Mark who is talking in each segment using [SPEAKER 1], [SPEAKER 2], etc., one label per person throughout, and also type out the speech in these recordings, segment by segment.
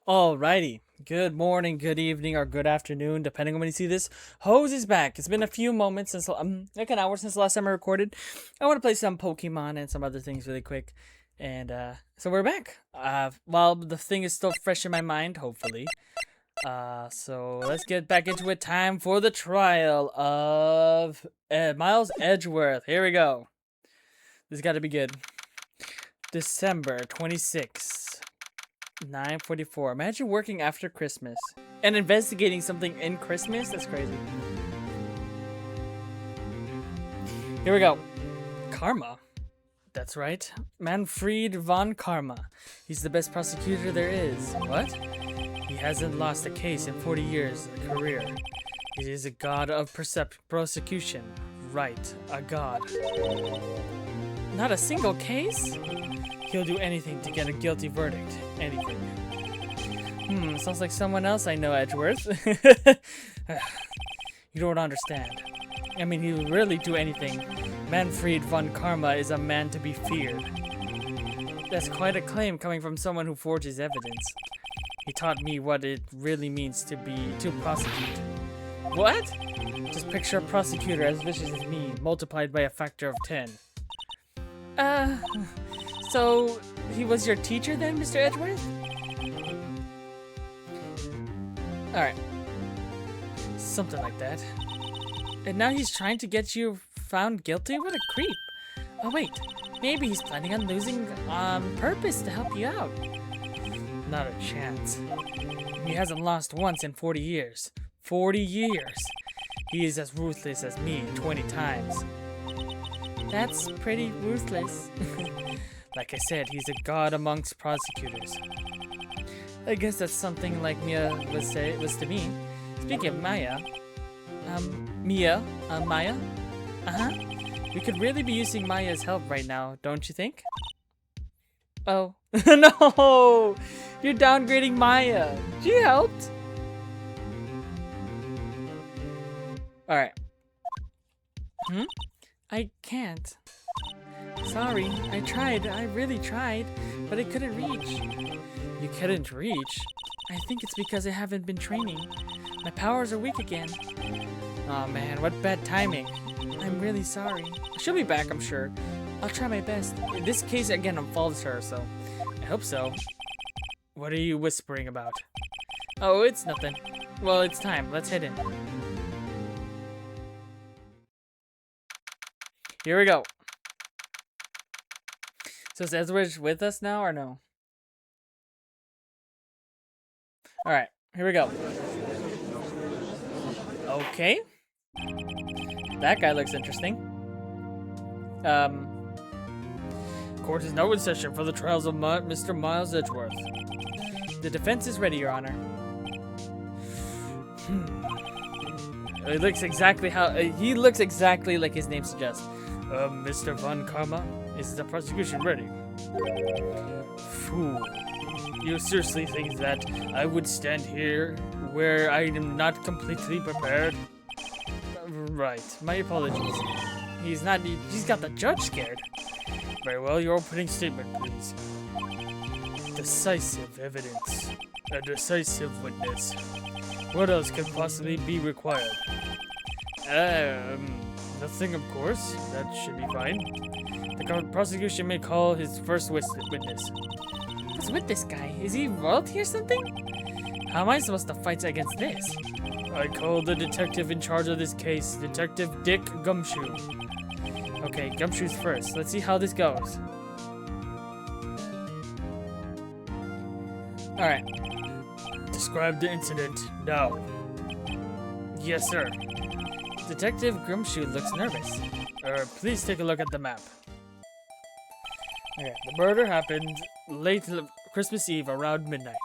[SPEAKER 1] Alrighty. Good morning, good evening, or good afternoon, depending on when you see this. Hose is back. It's been a few moments since, like an hour since the last time I recorded. I want to play some Pokemon and some other things really quick. And, so we're back. While the thing is still fresh in my mind, hopefully. So let's get back into it. Time for the trial of Miles Edgeworth. Here we go. This got to be good. December 26th. 9:44. Imagine working after Christmas and investigating something in Christmas. That's crazy. Here we go. Karma. That's right. Manfred von Karma. He's the best prosecutor there is. What? He hasn't lost a case in 40 years of career. He is a god of prosecution. Right. A god. Not a single case? He'll do anything to get a guilty verdict. Anything. Sounds like someone else I know, Edgeworth. You don't understand. I mean, he'll really do anything. Manfred von Karma is a man to be feared. That's quite a claim coming from someone who forges evidence. He taught me what it really means to prosecute. What? Just picture a prosecutor as vicious as me, multiplied by a factor of 10. So, he was your teacher then, Mr. Edgeworth? Alright. Something like that. And now he's trying to get you found guilty? What a creep. Oh wait, maybe he's planning on losing on purpose to help you out. Not a chance. He hasn't lost once in 40 years. 40 years! He is as ruthless as me 20 times. That's pretty ruthless. Like I said, he's a god amongst prosecutors. I guess that's something like Mia was to me. Speaking of Maya, Maya? We could really be using Maya's help right now, don't you think? Oh. No! You're downgrading Maya. She helped. Alright. I can't. Sorry, I tried. I really tried, but I couldn't reach. You couldn't reach? I think it's because I haven't been training. My powers are weak again. Oh man, what bad timing. I'm really sorry. She'll be back, I'm sure. I'll try my best. In this case, again, involves her, so I hope so. What are you whispering about? Oh, it's nothing. Well, it's time. Let's head in. Here we go. So is Edgeworth with us now or no? Alright, here we go. Okay. That guy looks interesting. Court is now in session for the trials of Mr. Miles Edgeworth. The defense is ready, Your Honor. He looks exactly like his name suggests. Mr. Von Karma, is the prosecution ready? Fool. You seriously think that I would stand here where I am not completely prepared? Right, my apologies. He's got the judge scared. Very well, your opening statement, please. Decisive evidence. A decisive witness. What else could possibly be required? Nothing, of course. That should be fine. The prosecution may call his first witness. What's with this guy? Is he royalty or something? How am I supposed to fight against this? I call the detective in charge of this case, Detective Dick Gumshoe. Okay, Gumshoe's first. Let's see how this goes. Alright. Describe the incident now. Yes, sir. Detective Gumshoe looks nervous. Please take a look at the map. Okay, the murder happened late Christmas Eve around midnight.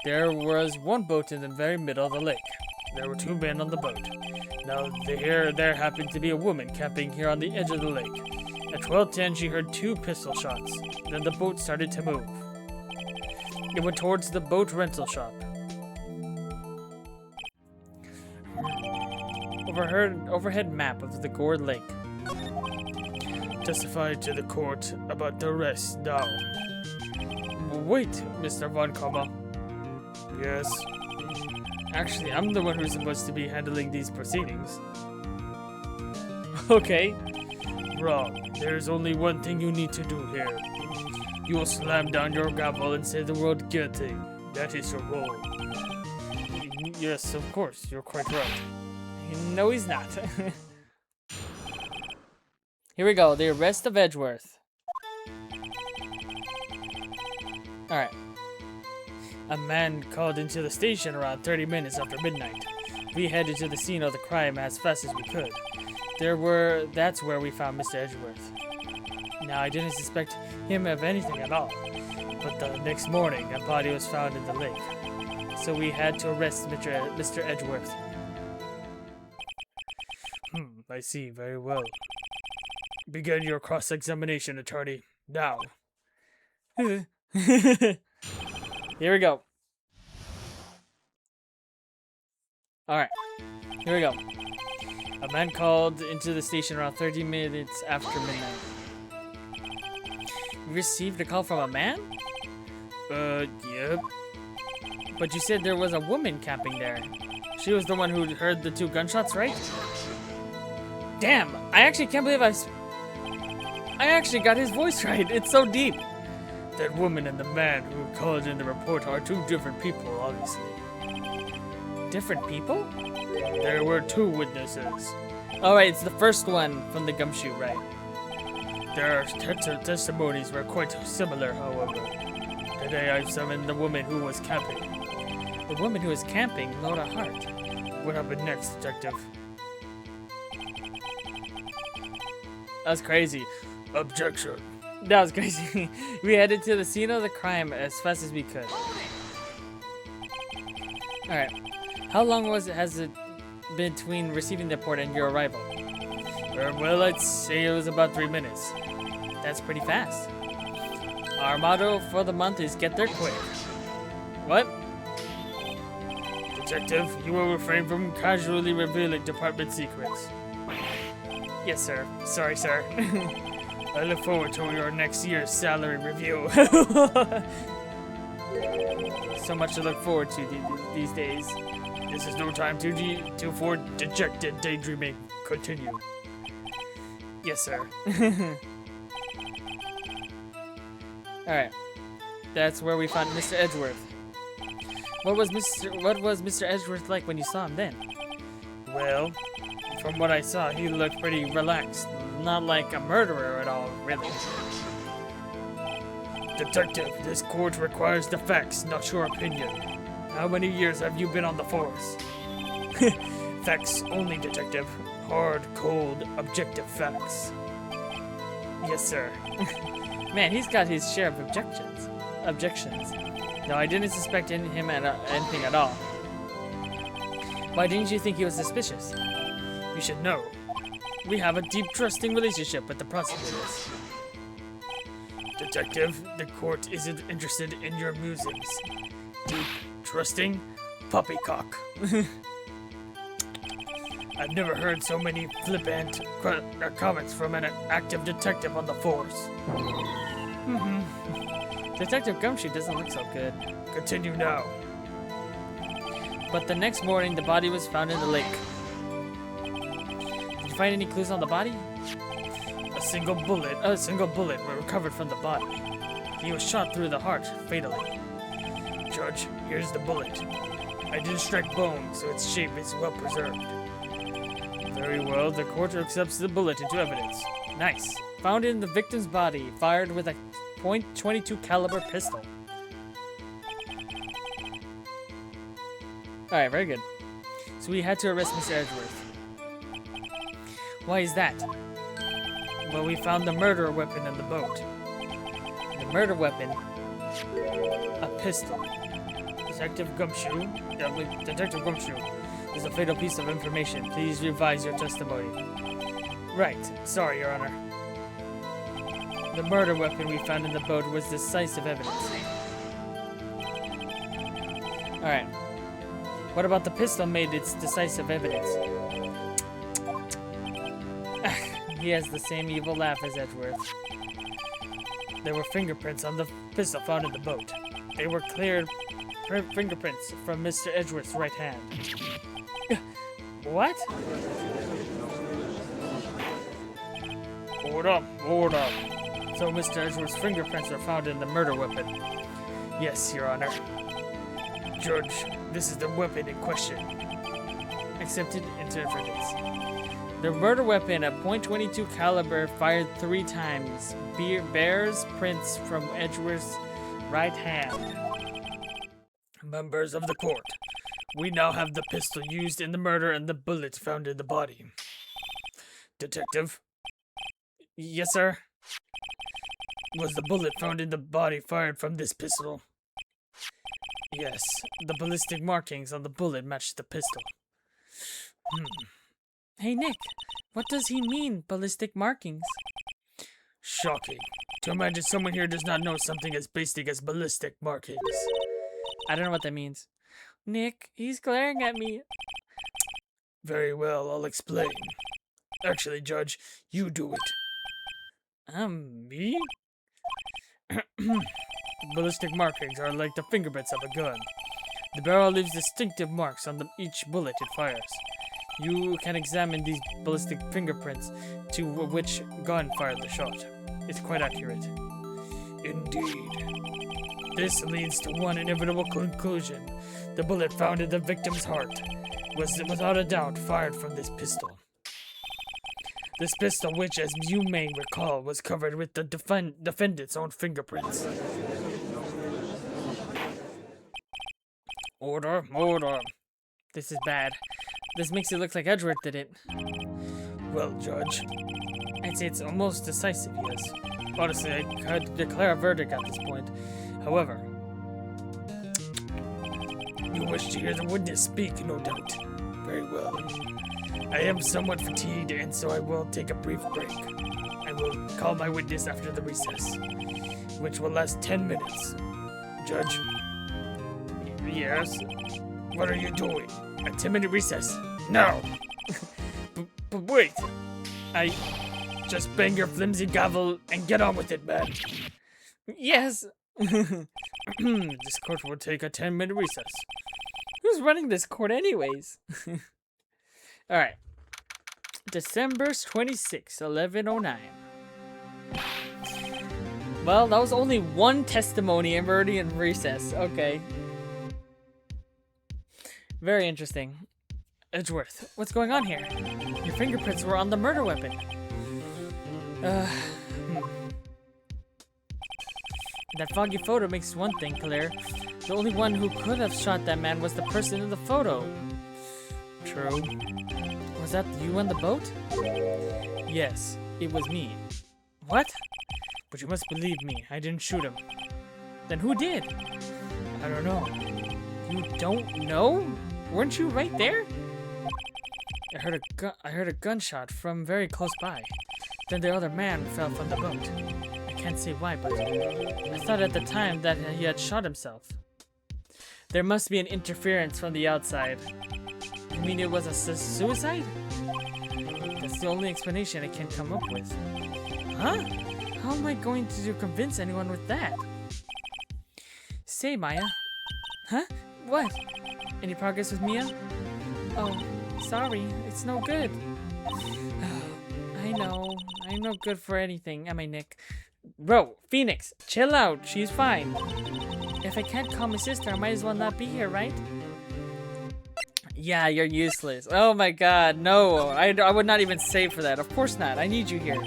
[SPEAKER 1] There was one boat in the very middle of the lake. There were two men on the boat. Now, there happened to be a woman camping here on the edge of the lake. At 12:10, she heard two pistol shots. Then the boat started to move. It went towards the boat rental shop. Overhead map of the Gourd Lake. Testify to the court about the arrest now. Wait, Mr. Von Karma.
[SPEAKER 2] Yes.
[SPEAKER 1] Actually, I'm the one who's supposed to be handling these proceedings. Okay.
[SPEAKER 2] Wrong. There's only one thing you need to do here. You will slam down your gavel and say the word guilty. That is your role.
[SPEAKER 1] Yes, of course. You're quite right. No, he's not. Here we go. The arrest of Edgeworth. Alright.
[SPEAKER 2] A man called into the station around 30 minutes after midnight.
[SPEAKER 1] We headed to the scene of the crime as fast as we could. That's where we found Mr. Edgeworth. Now, I didn't suspect him of anything at all.
[SPEAKER 2] But the next morning, a body was found in the lake.
[SPEAKER 1] So we had to arrest Mr. Edgeworth.
[SPEAKER 2] I see. Very well. Begin your cross-examination, attorney. Now.
[SPEAKER 1] Here we go. Alright. Here we go. A man called into the station around 30 minutes after midnight. You received a call from a man?
[SPEAKER 2] Yep.
[SPEAKER 1] But you said there was a woman camping there. She was the one who heard the 2 gunshots, right? Damn, I actually can't believe I actually got his voice right. It's so deep.
[SPEAKER 2] That woman and the man who called in the report are 2 different people, obviously.
[SPEAKER 1] Different people?
[SPEAKER 2] There were 2 witnesses.
[SPEAKER 1] Alright, it's the first one from the gumshoe, right?
[SPEAKER 2] Their testimonies were quite similar, however. Today I've summoned the woman who was camping.
[SPEAKER 1] The woman who was camping, Lotta Hart.
[SPEAKER 2] What happened next, detective?
[SPEAKER 1] That was crazy.
[SPEAKER 2] Objection.
[SPEAKER 1] That was crazy. We headed to the scene of the crime as fast as we could. Alright. How long has it been between receiving the report and your arrival?
[SPEAKER 2] Well, I'd say it was about 3 minutes.
[SPEAKER 1] That's pretty fast. Our motto for the month is get there quick. What?
[SPEAKER 2] Detective, you will refrain from casually revealing department secrets.
[SPEAKER 1] Yes, sir. Sorry, sir.
[SPEAKER 2] I look forward to your next year's salary review.
[SPEAKER 1] So much to look forward to these days.
[SPEAKER 2] This is no time for dejected daydreaming. Continue.
[SPEAKER 1] Yes, sir. Alright. That's where we found Mr. Edgeworth. What was Mr. Edgeworth like when you saw him then?
[SPEAKER 2] Well, from what I saw, he looked pretty relaxed.
[SPEAKER 1] Not like a murderer at all, really.
[SPEAKER 2] Detective, this court requires the facts, not your opinion. How many years have you been on the force? Facts only, detective. Hard, cold, objective facts.
[SPEAKER 1] Yes, sir. Man, he's got his share of objections. No, I didn't suspect him anything at all. Why didn't you think he was suspicious?
[SPEAKER 2] You should know. We have a deep, trusting relationship with the prosecutors. Detective, the court isn't interested in your musings. Deep, trusting, poppycock. I've never heard so many flippant comments from an active detective on the force.
[SPEAKER 1] Detective Gumshoe doesn't look so good.
[SPEAKER 2] Continue now.
[SPEAKER 1] But the next morning, the body was found in the lake. Did you find any clues on the body?
[SPEAKER 2] A single bullet was recovered from the body. He was shot through the heart, fatally. Judge, here's the bullet. I didn't strike bone, so its shape is well preserved.
[SPEAKER 1] Very well, the court accepts the bullet into evidence. Nice. Found in the victim's body, fired with a .22 caliber pistol. Alright, very good. So we had to arrest Mr. Edgeworth. Why is that?
[SPEAKER 2] Well, we found the murder weapon in the boat.
[SPEAKER 1] The murder weapon?
[SPEAKER 2] A pistol. Detective Gumshoe, there's a fatal piece of information. Please revise your testimony.
[SPEAKER 1] Right. Sorry, Your Honor. The murder weapon we found in the boat was decisive evidence. Alright. What about the pistol made its decisive evidence? He has the same evil laugh as Edgeworth.
[SPEAKER 2] There were fingerprints on the pistol found in the boat. They were cleared
[SPEAKER 1] fingerprints from Mr. Edgeworth's right hand. What?
[SPEAKER 2] Hold up.
[SPEAKER 1] So Mr. Edgeworth's fingerprints were found in the murder weapon.
[SPEAKER 2] Yes, Your Honor. Judge, this is the weapon in question.
[SPEAKER 1] Accepted into evidence. The murder weapon, a .22 caliber, fired 3 times. Bears prints from Edgeworth's right hand.
[SPEAKER 2] Members of the court, we now have the pistol used in the murder and the bullet found in the body. Detective,
[SPEAKER 1] Yes, sir.
[SPEAKER 2] was the bullet found in the body fired from this pistol?
[SPEAKER 1] Yes, the ballistic markings on the bullet matched the pistol. Hey, Nick, what does he mean, ballistic markings?
[SPEAKER 2] Shocking. To imagine someone here does not know something as basic as ballistic markings.
[SPEAKER 1] I don't know what that means. Nick, he's glaring at me.
[SPEAKER 2] Very well, I'll explain. Actually, Judge, you do it.
[SPEAKER 1] Me? Ballistic markings are like the fingerprints of a gun. The barrel leaves distinctive marks on each bullet it fires. You can examine these ballistic fingerprints to which gun fired the shot. It's quite accurate.
[SPEAKER 2] Indeed. This leads to one inevitable conclusion. The bullet found in the victim's heart was without a doubt fired from this pistol. This pistol, which, as you may recall, was covered with the defendant's own fingerprints.
[SPEAKER 1] Order. This is bad. This makes it look like Edgeworth did it.
[SPEAKER 2] Well, Judge,
[SPEAKER 1] I'd say it's almost decisive, yes. Honestly, I could declare a verdict at this point. However,
[SPEAKER 2] you wish to hear the witness speak, no doubt. Very well. I am somewhat fatigued, and so I will take a brief break. I will call my witness after the recess, which will last 10 minutes. Judge?
[SPEAKER 1] yes.
[SPEAKER 2] What are you doing? A 10-minute recess? No!
[SPEAKER 1] But wait.
[SPEAKER 2] Just bang your flimsy gavel and get on with it, man.
[SPEAKER 1] Yes.
[SPEAKER 2] This court will take a 10-minute recess.
[SPEAKER 1] Who's running this court anyways? All right. December 26, 1109. Well, that was only one testimony and we're already in recess. Okay. Very interesting. Edgeworth, what's going on here? Your fingerprints were on the murder weapon. That foggy photo makes one thing clear. The only one who could have shot that man was the person in the photo. True. Was that you on the boat? Yes, it was me. What? But you must believe me, I didn't shoot him. Then who did? I don't know. You don't know? Weren't you right there? I heard a gunshot from very close by. Then the other man fell from the boat. I can't say why, but I thought at the time that he had shot himself. There must be an interference from the outside. You mean it was a suicide? That's the only explanation I can come up with. Huh? How am I going to convince anyone with that? Say, Maya. Huh? What? Any progress with Mia? Oh, sorry. It's no good. I know. I'm no good for anything, am I, Nick? Bro, Phoenix, chill out. She's fine. If I can't call my sister, I might as well not be here, right? Yeah, you're useless. Oh my god, no. I would not even save for that. Of course not. I need you here.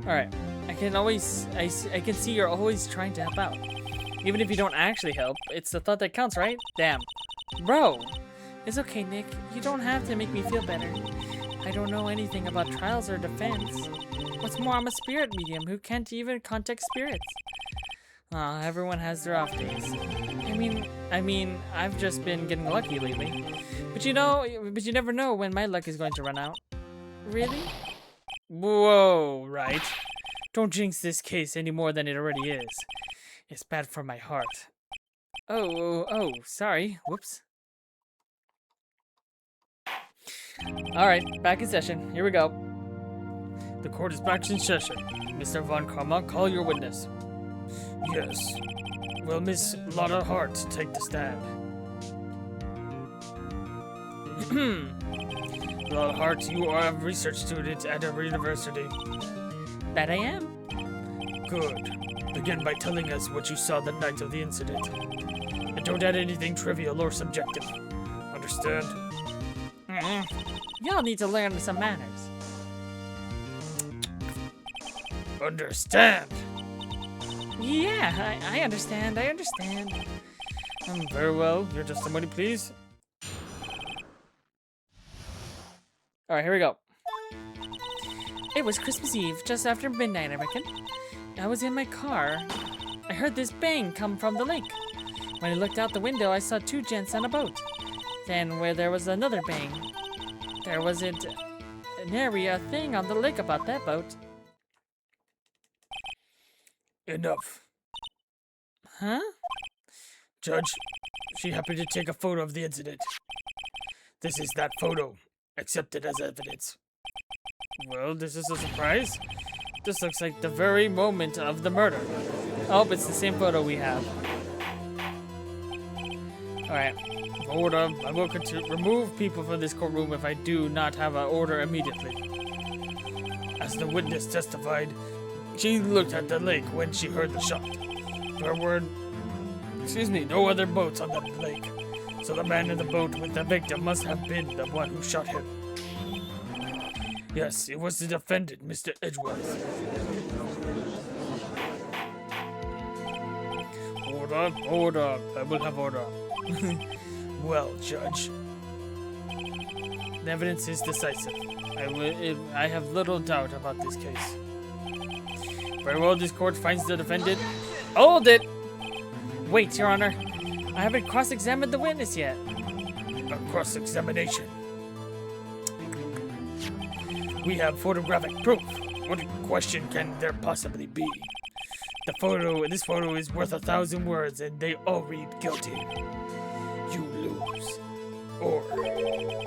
[SPEAKER 1] Alright. I can see you're always trying to help out. Even if you don't actually help, it's the thought that counts, right? Damn. Bro! It's okay, Nick. You don't have to make me feel better. I don't know anything about trials or defense. What's more, I'm a spirit medium who can't even contact spirits. Aw, everyone has their off days. I mean, I've just been getting lucky lately. But you never know when my luck is going to run out. Really? Whoa, Wright. Don't jinx this case any more than it already is. It's bad for my heart. Oh, sorry. Whoops. Alright, back in session. Here we go.
[SPEAKER 2] The court is back in session. Mr. Von Karma, call your witness. Yes. Will Miss Lotta Hart take the stand? Lotta Hart, you are a research student at a university.
[SPEAKER 1] That I am.
[SPEAKER 2] Good. Begin by telling us what you saw the night of the incident. And don't add anything trivial or subjective. Understand?
[SPEAKER 1] Y'all need to learn some manners.
[SPEAKER 2] Understand?
[SPEAKER 1] Yeah, I understand. I understand.
[SPEAKER 2] Very well. Your testimony, please.
[SPEAKER 1] Alright, here we go. It was Christmas Eve, just after midnight, I reckon. I was in my car. I heard this bang come from the lake. When I looked out the window, I saw two gents on a boat. Then, where there was another bang, there wasn't nary a thing on the lake about that boat.
[SPEAKER 2] Enough.
[SPEAKER 1] Huh?
[SPEAKER 2] Judge, she happened to take a photo of the incident. This is that photo. Accepted as evidence.
[SPEAKER 1] Well, this is a surprise. This looks like the very moment of the murder. Oh, it's the same photo we have. Alright. Order. I will remove people from this courtroom if I do not have an order immediately.
[SPEAKER 2] As the witness testified, she looked at the lake when she heard the shot. There were, no other boats on the lake, so the man in the boat with the victim must have been the one who shot him. Yes, it was the defendant, Mr. Edgeworth.
[SPEAKER 1] Order. I will have order.
[SPEAKER 2] Well, Judge.
[SPEAKER 1] The evidence is decisive. I have little doubt about this case. Very well, this court finds the defendant. Hold it! Wait, Your Honor. I haven't cross-examined the witness yet.
[SPEAKER 2] A cross-examination. We have photographic proof. What question can there possibly be? This photo is worth 1,000 words, and they all read guilty. You lose. Or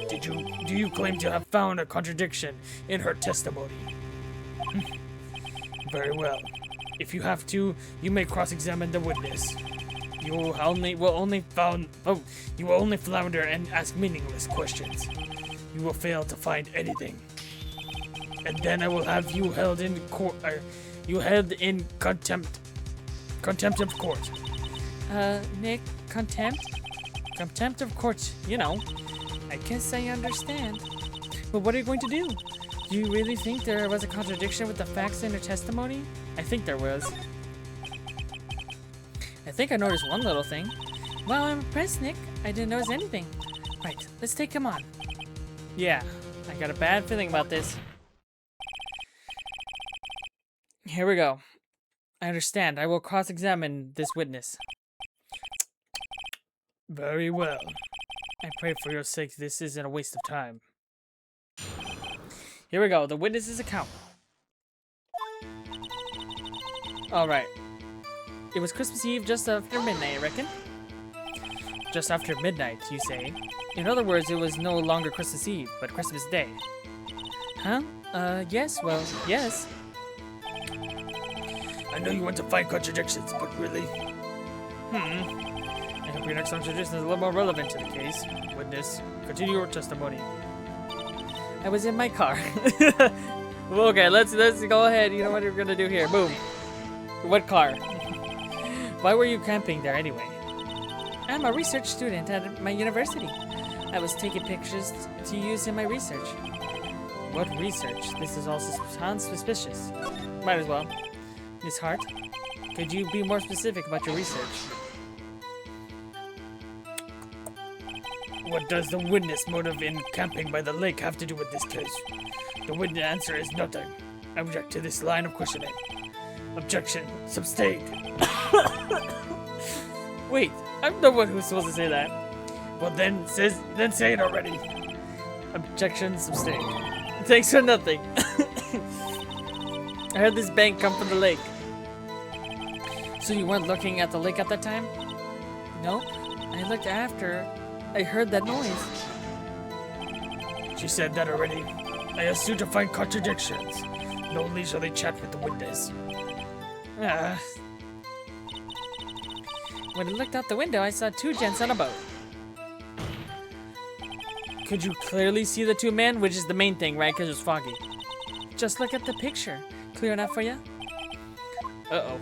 [SPEAKER 2] do you claim to have found a contradiction in her testimony? Very well. If you have to, you may cross-examine the witness. You will only flounder and ask meaningless questions. You will fail to find anything. And then I will have you held in court. Contempt of court.
[SPEAKER 1] Nick, contempt? Contempt of court, you know. I guess I understand. But what are you going to do? Do you really think there was a contradiction with the facts in her testimony? I think there was. I think I noticed one little thing. Well, I'm impressed, Nick. I didn't notice anything. Right, let's take him on. Yeah, I got a bad feeling about this. Here we go. I understand. I will cross-examine this witness.
[SPEAKER 2] Very well.
[SPEAKER 1] I pray for your sake this isn't a waste of time. Here we go. The witness's account. Alright. It was Christmas Eve just after midnight, I reckon? Just after midnight, you say? In other words, it was no longer Christmas Eve, but Christmas Day. Huh? Yes, well, yes.
[SPEAKER 2] I know you want to find contradictions, but really?
[SPEAKER 1] I hope your next contradiction is a little more relevant to the case. Witness, continue your testimony. I was in my car. Well, okay, let's go ahead. You know what we're gonna do here. Boom. What car? Why were you camping there anyway? I'm a research student at my university. I was taking pictures to use in my research. What research? This is all sounds suspicious. Might as well. Miss Hart, could you be more specific about your research?
[SPEAKER 2] What does the witness motive in camping by the lake have to do with this case? The witness answer is nothing. I object to this line of questioning. Objection. Sustained.
[SPEAKER 1] Wait, I'm the one who's supposed to say that.
[SPEAKER 2] Well, then say it already.
[SPEAKER 1] Objection sustained. Thanks for nothing. I heard this bang come from the lake. So you weren't looking at the lake at that time? Nope. I looked after I heard that noise.
[SPEAKER 2] She said that already. I asked you to find contradictions. No leisurely chat with the witness.
[SPEAKER 1] When I looked out the window, I saw two gents on a boat. Could you clearly see the two men? Which is the main thing, right? Because it was foggy. Just look at the picture. Clear enough for you? Uh-oh.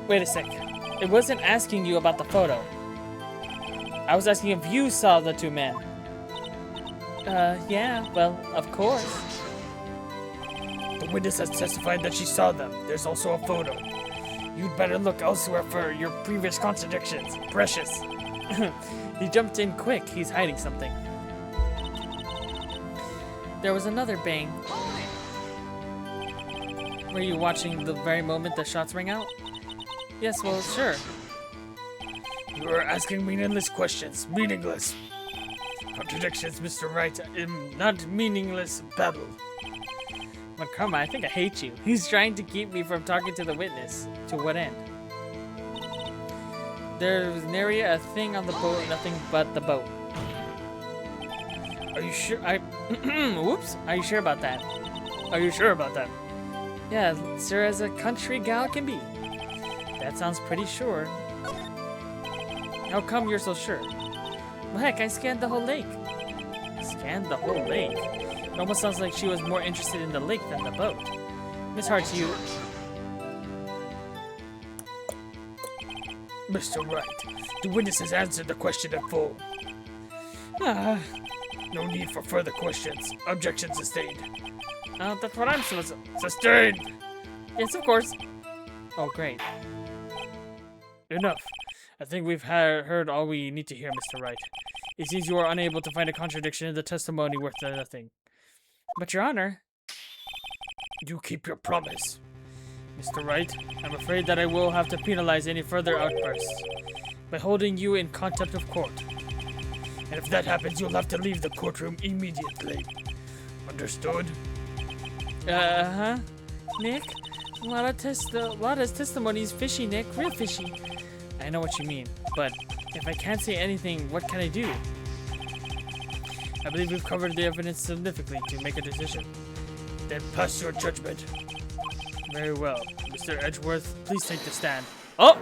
[SPEAKER 1] Wait a sec. It wasn't asking you about the photo. I was asking if you saw the two men. Yeah, well, of course.
[SPEAKER 2] The witness has testified that she saw them. There's also a photo. You'd better look elsewhere for your previous contradictions. Precious.
[SPEAKER 1] He jumped in quick. He's hiding something. There was another bang. Were you watching the very moment the shots rang out? Yes, well, sure.
[SPEAKER 2] You are asking meaningless questions. Meaningless. Contradictions, Mr. Wright. Not meaningless babble.
[SPEAKER 1] Well, come on, I think I hate you. He's trying to keep me from talking to the witness. To what end? There's nary a thing on the boat, nothing but the boat.
[SPEAKER 2] Are you sure?
[SPEAKER 1] Whoops. Are you sure about that?
[SPEAKER 2] Are you sure about that?
[SPEAKER 1] Yeah, sure as a country gal can be. That sounds pretty sure. How come you're so sure? Well, heck, I scanned the whole lake. Scanned the whole lake? It almost sounds like she was more interested in the lake than the boat. Miss Hart, you...
[SPEAKER 2] Mr. Wright, the witness has answered the question in full. No need for further questions. Objection sustained.
[SPEAKER 1] That's what I'm supposed to...
[SPEAKER 2] Sustained!
[SPEAKER 1] Yes, of course. Oh, great.
[SPEAKER 2] Enough. I think we've heard all we need to hear, Mr. Wright. It seems you are unable to find a contradiction in the testimony worth nothing.
[SPEAKER 1] But, Your Honor...
[SPEAKER 2] You keep your promise. Mr. Wright, I'm afraid that I will have to penalize any further outbursts by holding you in contempt of court. And if that happens, you'll have to leave the courtroom immediately. Understood?
[SPEAKER 1] Uh-huh. Nick? Lotta's testimony is fishy, Nick. Real fishy. I know what you mean, but if I can't say anything, what can I do?
[SPEAKER 2] I believe we've covered the evidence significantly to make a decision. Then pass your judgment. Very well. Mr. Edgeworth, please take the stand.
[SPEAKER 1] Oh!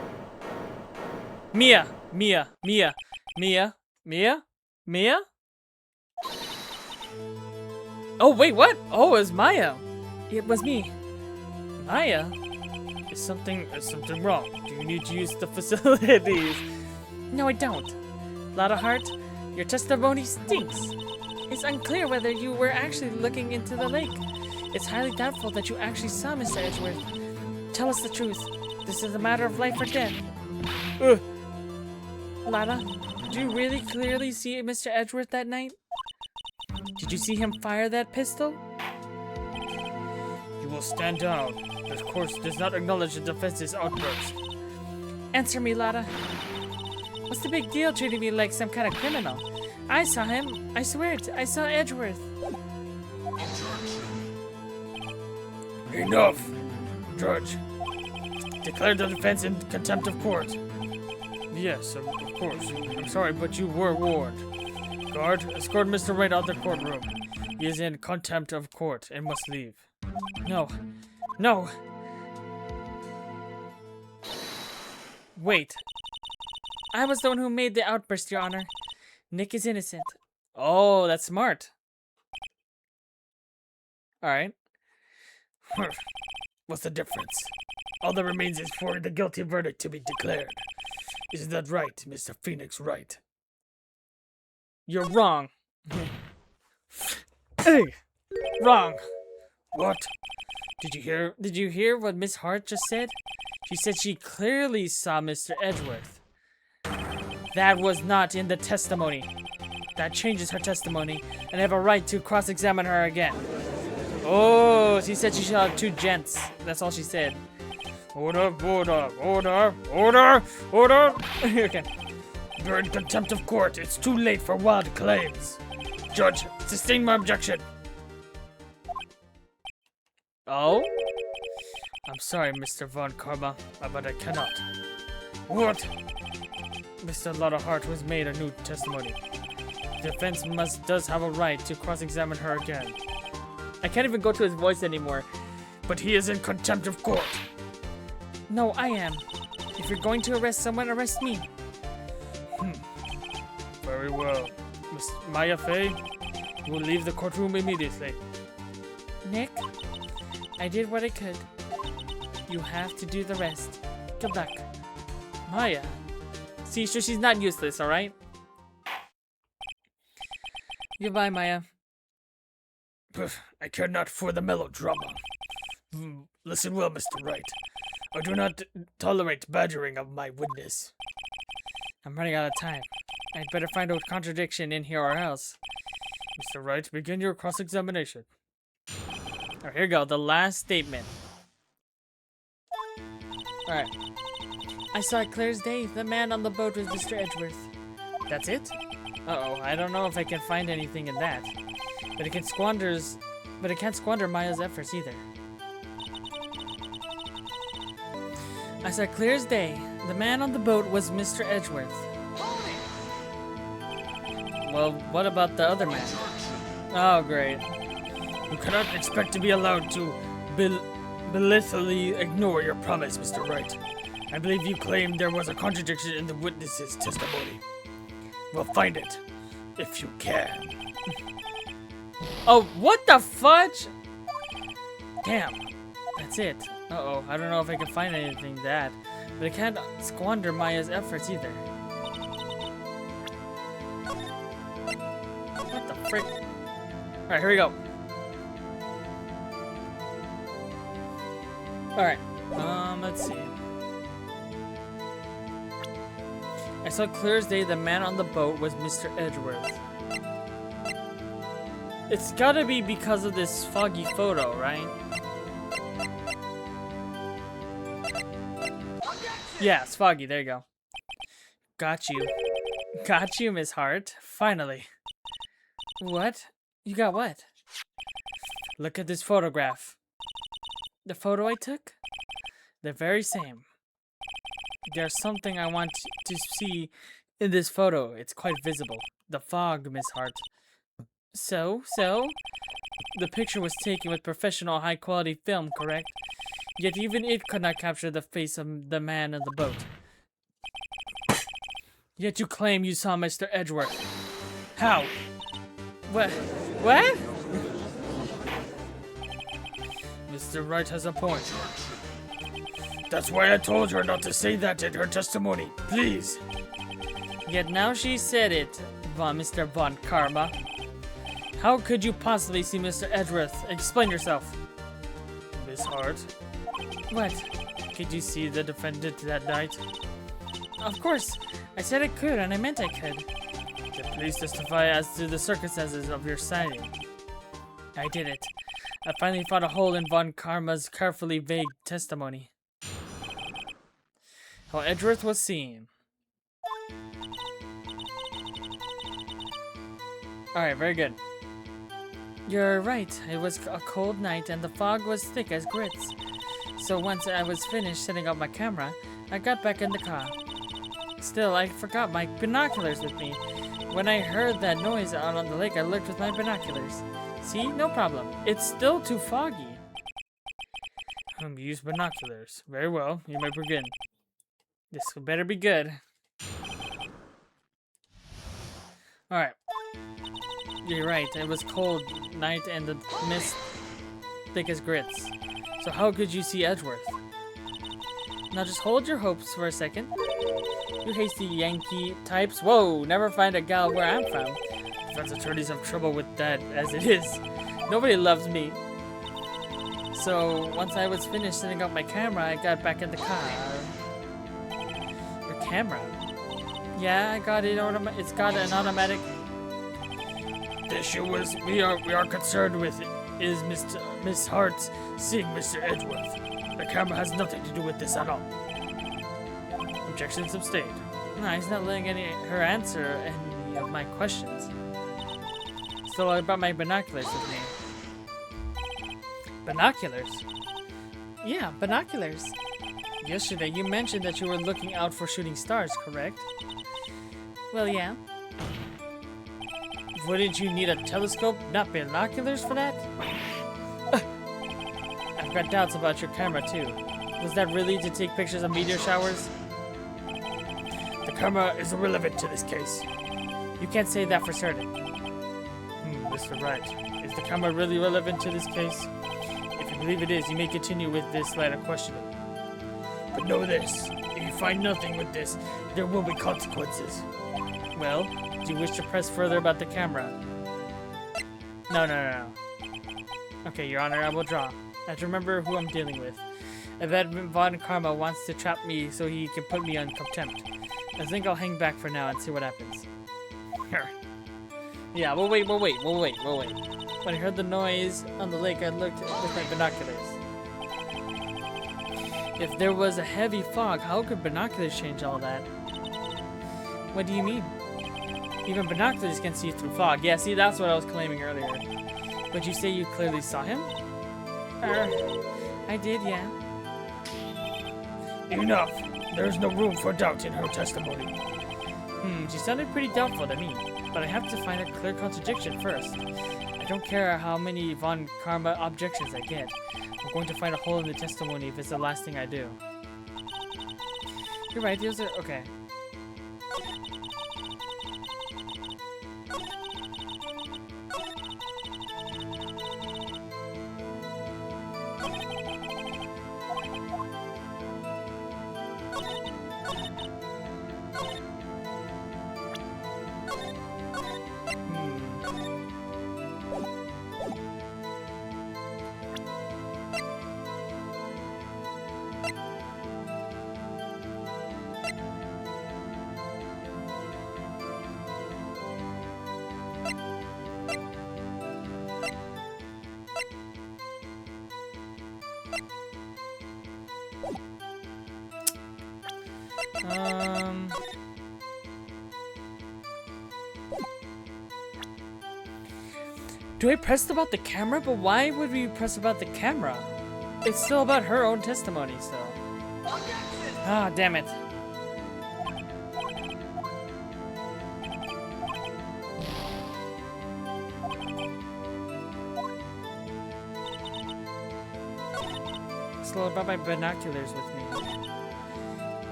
[SPEAKER 1] Mia! Mia! Mia! Mia! Mia? Mia? Oh, wait, what? Oh, it was Maya. It was me. Maya?
[SPEAKER 2] Is something wrong? Do you need to use the facilities?
[SPEAKER 1] No, I don't. Lotta Hart, your testimony stinks. It's unclear whether you were actually looking into the lake. It's highly doubtful that you actually saw Mr. Edgeworth. Tell us the truth. This is a matter of life or death. Lotta, did you really clearly see Mr. Edgeworth that night? Did you see him fire that pistol?
[SPEAKER 2] You will stand down. The court does not acknowledge the defense's outburst.
[SPEAKER 1] Answer me, Lotta. What's the big deal treating me like some kind of criminal? I saw him. I swear it. I saw Edgeworth.
[SPEAKER 2] Enough! Judge, declare the defense in contempt of court. Yes, of course. I'm sorry, but you were warned. Guard, escort Mr. Wright out of the courtroom. He is in contempt of court and must leave.
[SPEAKER 1] No. No! Wait. I was the one who made the outburst, Your Honor. Nick is innocent. Oh, that's smart. Alright.
[SPEAKER 2] What's the difference? All that remains is for the guilty verdict to be declared. Isn't that right, Mr. Phoenix Wright?
[SPEAKER 1] You're wrong.
[SPEAKER 2] Hey! Wrong! What? Did you hear
[SPEAKER 1] what Miss Hart just said? She said she clearly saw Mr. Edgeworth. That was not in the testimony. That changes her testimony, and I have a right to cross-examine her again. Oh, she said she saw two gents. That's all she said.
[SPEAKER 2] Order, order, order, order, order!
[SPEAKER 1] Okay.
[SPEAKER 2] You're in contempt of court. It's too late for wild claims. Judge, sustain my objection.
[SPEAKER 1] Oh? I'm sorry, Mr. Von Karma, but I cannot.
[SPEAKER 2] What?
[SPEAKER 1] Mr. Lotta Hart was made a new testimony. The defense does have a right to cross-examine her again. I can't even go to his voice anymore.
[SPEAKER 2] But he is in contempt of court.
[SPEAKER 1] No, I am.
[SPEAKER 2] If
[SPEAKER 1] you're going to arrest someone, arrest me.
[SPEAKER 2] Very well. Miss Maya Fey, you will leave the courtroom immediately.
[SPEAKER 1] Nick, I did what I could. You have to do the rest. Good luck.
[SPEAKER 2] Maya.
[SPEAKER 1] See, so she's not useless, alright? Goodbye, Maya.
[SPEAKER 2] I care not for the melodrama. Listen well, Mr. Wright. I do not tolerate badgering of my witness.
[SPEAKER 1] I'm running out of time. I'd better find a contradiction in here or else.
[SPEAKER 2] Mr. Wright, begin your cross-examination.
[SPEAKER 1] Alright, here we go. The last statement. Alright. I saw it clear as day. The man on the boat was Mr. Edgeworth. That's it? Uh-oh. I don't know if I can find anything in that. But it can't squander Maya's efforts either. I saw it clear as day. The man on the boat was Mr. Edgeworth. Well, what about the other man? Oh, great.
[SPEAKER 2] You cannot expect to be allowed to blithely ignore your promise, Mr. Wright. I believe you claimed there was a contradiction in the witness's testimony. We'll find it, if you can.
[SPEAKER 1] Oh, what the fudge? Damn. That's it. Uh-oh. I don't know if I can find anything that. But it can't squander Maya's efforts either. What the frick? Alright, here we go. Alright. Let's see. I saw clear as day the man on the boat was Mr. Edgeworth. It's gotta be because of this foggy photo, right? Yeah, it's foggy. There you go. Got you. Got you, Miss Hart. Finally. What? You got what? Look at this photograph. The photo I took? The very same. There's something I want to see in this photo. It's quite visible. The fog, Miss Hart. So? The picture was taken with professional high-quality film, correct? Yet even it could not capture the face of the man in the boat. Yet you claim you saw Mr. Edgeworth. How? What? What?
[SPEAKER 2] Mr. Wright has a point. That's why I told her not to say that in her testimony. Please.
[SPEAKER 1] Yet now she said it, Mr. Von Karma. How could you possibly see Mr. Edgeworth? Explain yourself.
[SPEAKER 2] Miss Hart?
[SPEAKER 1] What?
[SPEAKER 2] Could you see the defendant that night?
[SPEAKER 1] Of course. I said I could, and I meant I could.
[SPEAKER 2] Then please testify as to the circumstances of your sighting.
[SPEAKER 1] I did it. I finally found a hole in Von Karma's carefully vague testimony. How Edgeworth was seen. Alright, very good. You're right. It was a cold night and the fog was thick as grits. So once I was finished setting up my camera, I got back in the car. Still, I forgot my binoculars with me. When I heard that noise out on the lake, I looked with my binoculars. See? No problem. It's still too foggy.
[SPEAKER 2] Use binoculars. Very well. You may begin.
[SPEAKER 1] This better be good. Alright. You're right. It was cold night and the mist thick as grits. So how could you see Edgeworth? Now just hold your hopes for a second. You hasty Yankee types. Whoa, never find a gal where I'm from.
[SPEAKER 2] Defense attorneys have trouble with that as it is.
[SPEAKER 1] Nobody loves me. So once I was finished setting up my camera, I got back in the car. Your camera? Yeah, I got it. It's got an automatic.
[SPEAKER 2] The issue is we are concerned with is Miss Hart seeing Mr. Edgeworth. The camera has nothing to do with this at all. Objection sustained.
[SPEAKER 1] No, he's not letting her answer any of my questions. So I brought my binoculars with me. Binoculars? Yeah, binoculars. Yesterday you mentioned that you were looking out for shooting stars, correct? Well, yeah. Wouldn't you need a telescope, not binoculars for that? I've got doubts about your camera too. Was that really to take pictures of meteor showers?
[SPEAKER 2] The camera is irrelevant to this case.
[SPEAKER 1] You can't say that for certain.
[SPEAKER 2] Mr. Wright, is the camera really relevant to this case? If you believe it is, you may continue with this line of questioning. But know this, if you find nothing with this, there will be consequences.
[SPEAKER 1] Well, do you wish to press further about the camera? No. Okay, Your Honor, I will draw. I have to remember who I'm dealing with. I bet Von Karma wants to trap me so he can put me on contempt. I think I'll hang back for now and see what happens.
[SPEAKER 2] Here.
[SPEAKER 1] Yeah, we'll wait. When I heard the noise on the lake, I looked with my binoculars. If there was a heavy fog, how could binoculars change all that? What do you mean? Even binoculars can see through fog. Yeah, see, that's what I was claiming earlier. But you say you clearly saw him? I did, yeah.
[SPEAKER 2] Enough. There is no room for doubt in her testimony.
[SPEAKER 1] She sounded pretty doubtful to me. But I have to find a clear contradiction first. I don't care how many Von Karma objections I get. I'm going to find a hole in the testimony if it's the last thing I do. You're right, those are... okay. Do I press about the camera? But why would we press about the camera? It's still about her own testimony, still. Ah, damn it. Still about my binoculars with me.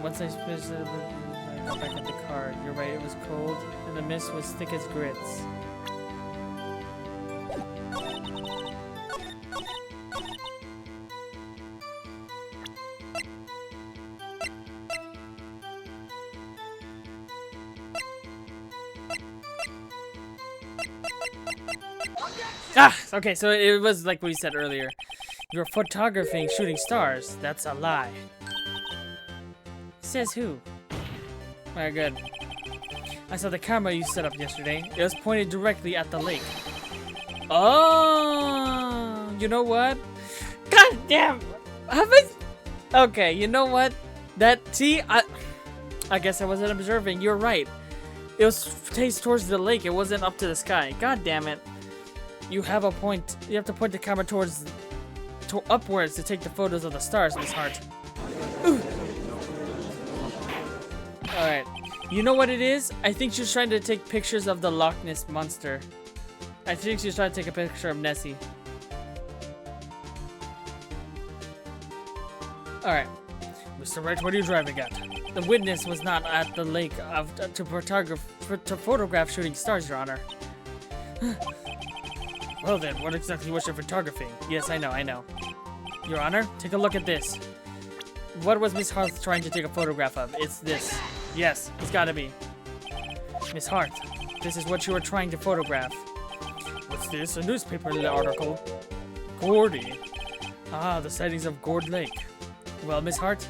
[SPEAKER 1] Once I got back at the car. You're right, it was cold, and the mist was thick as grits. Ah! Okay, so it was like what you said earlier. You're photographing shooting stars. That's a lie. Says who? Very good. I saw the camera you set up yesterday. It was pointed directly at the lake. Oh! You know what? God damn! Have I... Okay, you know what? See, I guess I wasn't observing. You're right. It was faced towards the lake. It wasn't up to the sky. God damn it. You have a point. You have to point the camera towards... upwards to take the photos of the stars, Miss Hart. Alright. You know what it is? I think she's trying to take pictures of the Loch Ness Monster. I think she's trying to take a picture of Nessie. Alright.
[SPEAKER 2] Mr. Wright, what are you driving at?
[SPEAKER 1] The witness was not at the lake to photograph shooting stars, Your Honor.
[SPEAKER 2] Well then, what exactly was your photographing?
[SPEAKER 1] Yes, I know. Your Honor, take a look at this. What was Miss Hart trying to take a photograph of? It's this. Yes, it's gotta be. Miss Hart, this is what you were trying to photograph.
[SPEAKER 2] What's this? A newspaper article? Gordy.
[SPEAKER 1] Ah, the sightings of Gourd Lake. Well, Miss Hart,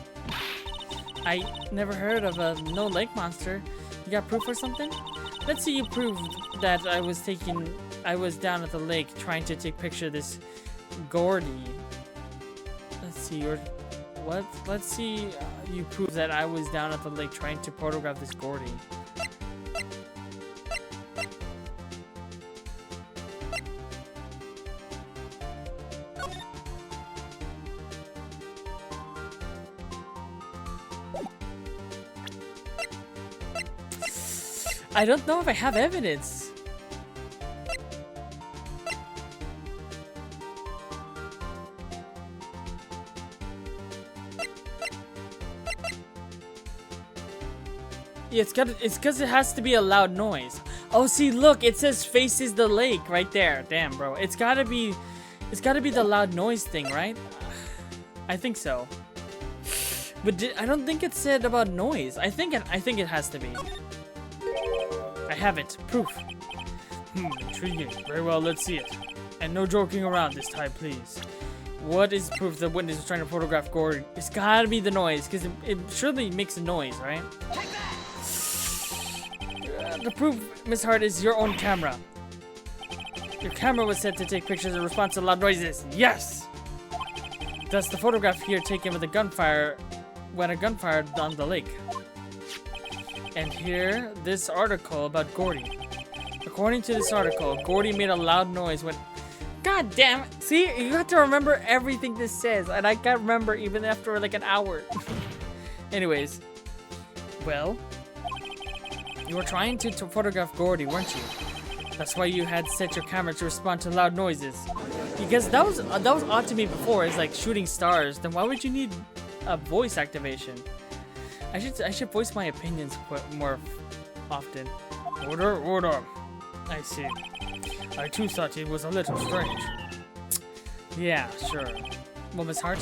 [SPEAKER 1] I never heard of a no lake monster. You got proof or something? Let's see you prove that I was down at the lake trying to take picture of this Gordy. Let's see, what? Let's see you prove that I was down at the lake trying to photograph this Gordy. I don't know if I have evidence. Yeah, it's because it has to be a loud noise. Oh, see, look, it says faces the lake right there. Damn, bro. It's gotta be the loud noise thing, right? I think so. But I don't think it said about noise. I think it has to be. I have it. Proof.
[SPEAKER 2] Intriguing. Very well, let's see it. And no joking around this time, please.
[SPEAKER 1] What is proof the witness was trying to photograph Gordy? It's gotta be the noise, because it surely makes a noise, right? The proof, Miss Hart, is your own camera. Your camera was set to take pictures in response to loud noises. Yes! Thus, the photograph here taken with a gunfire when a gunfire on the lake. And here, this article about Gordy. According to this article, Gordy made a loud noise when... God damn it! See, you have to remember everything this says, and I can't remember even after like an hour. Anyways, well, you were trying to photograph Gordy, weren't you? That's why you had set your camera to respond to loud noises. Because that was odd to me before. It's like shooting stars. Then why would you need a voice activation? I should voice my opinions more often.
[SPEAKER 2] Order. I see. I too thought it was a little strange.
[SPEAKER 1] Yeah, sure. Well, Miss Hart,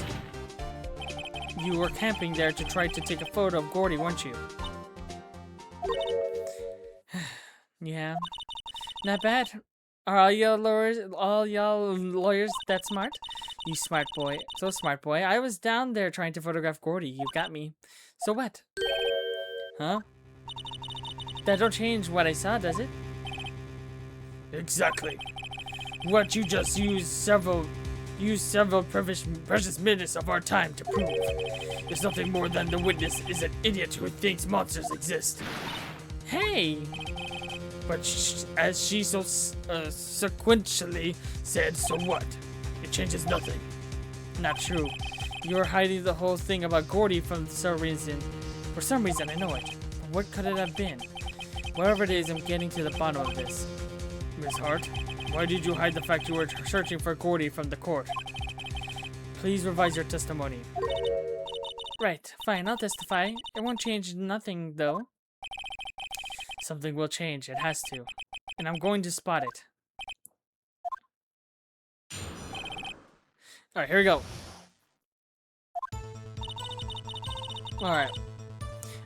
[SPEAKER 1] you were camping there to try to take a photo of Gordy, weren't you? Yeah. Not bad. Are all y'all lawyers that smart? You smart boy. So smart boy. I was down there trying to photograph Gordy. You got me. So what? Huh? That don't change what I saw, does it?
[SPEAKER 2] Exactly. What you just used several precious minutes of our time to prove is nothing more than the witness is an idiot who thinks monsters exist.
[SPEAKER 1] Hey!
[SPEAKER 2] But as she so sequentially said, so what? It changes nothing.
[SPEAKER 1] Not true. You're hiding the whole thing about Gordy for some reason. For some reason, I know it. But what could it have been? Whatever it is, I'm getting to the bottom of this.
[SPEAKER 2] Miss Hart, why did you hide the fact you were searching for Gordy from the court?
[SPEAKER 1] Please revise your testimony. Right, fine, I'll testify. It won't change nothing, though. Something will change, it has to. And I'm going to spot it. Alright, here we go. Alright.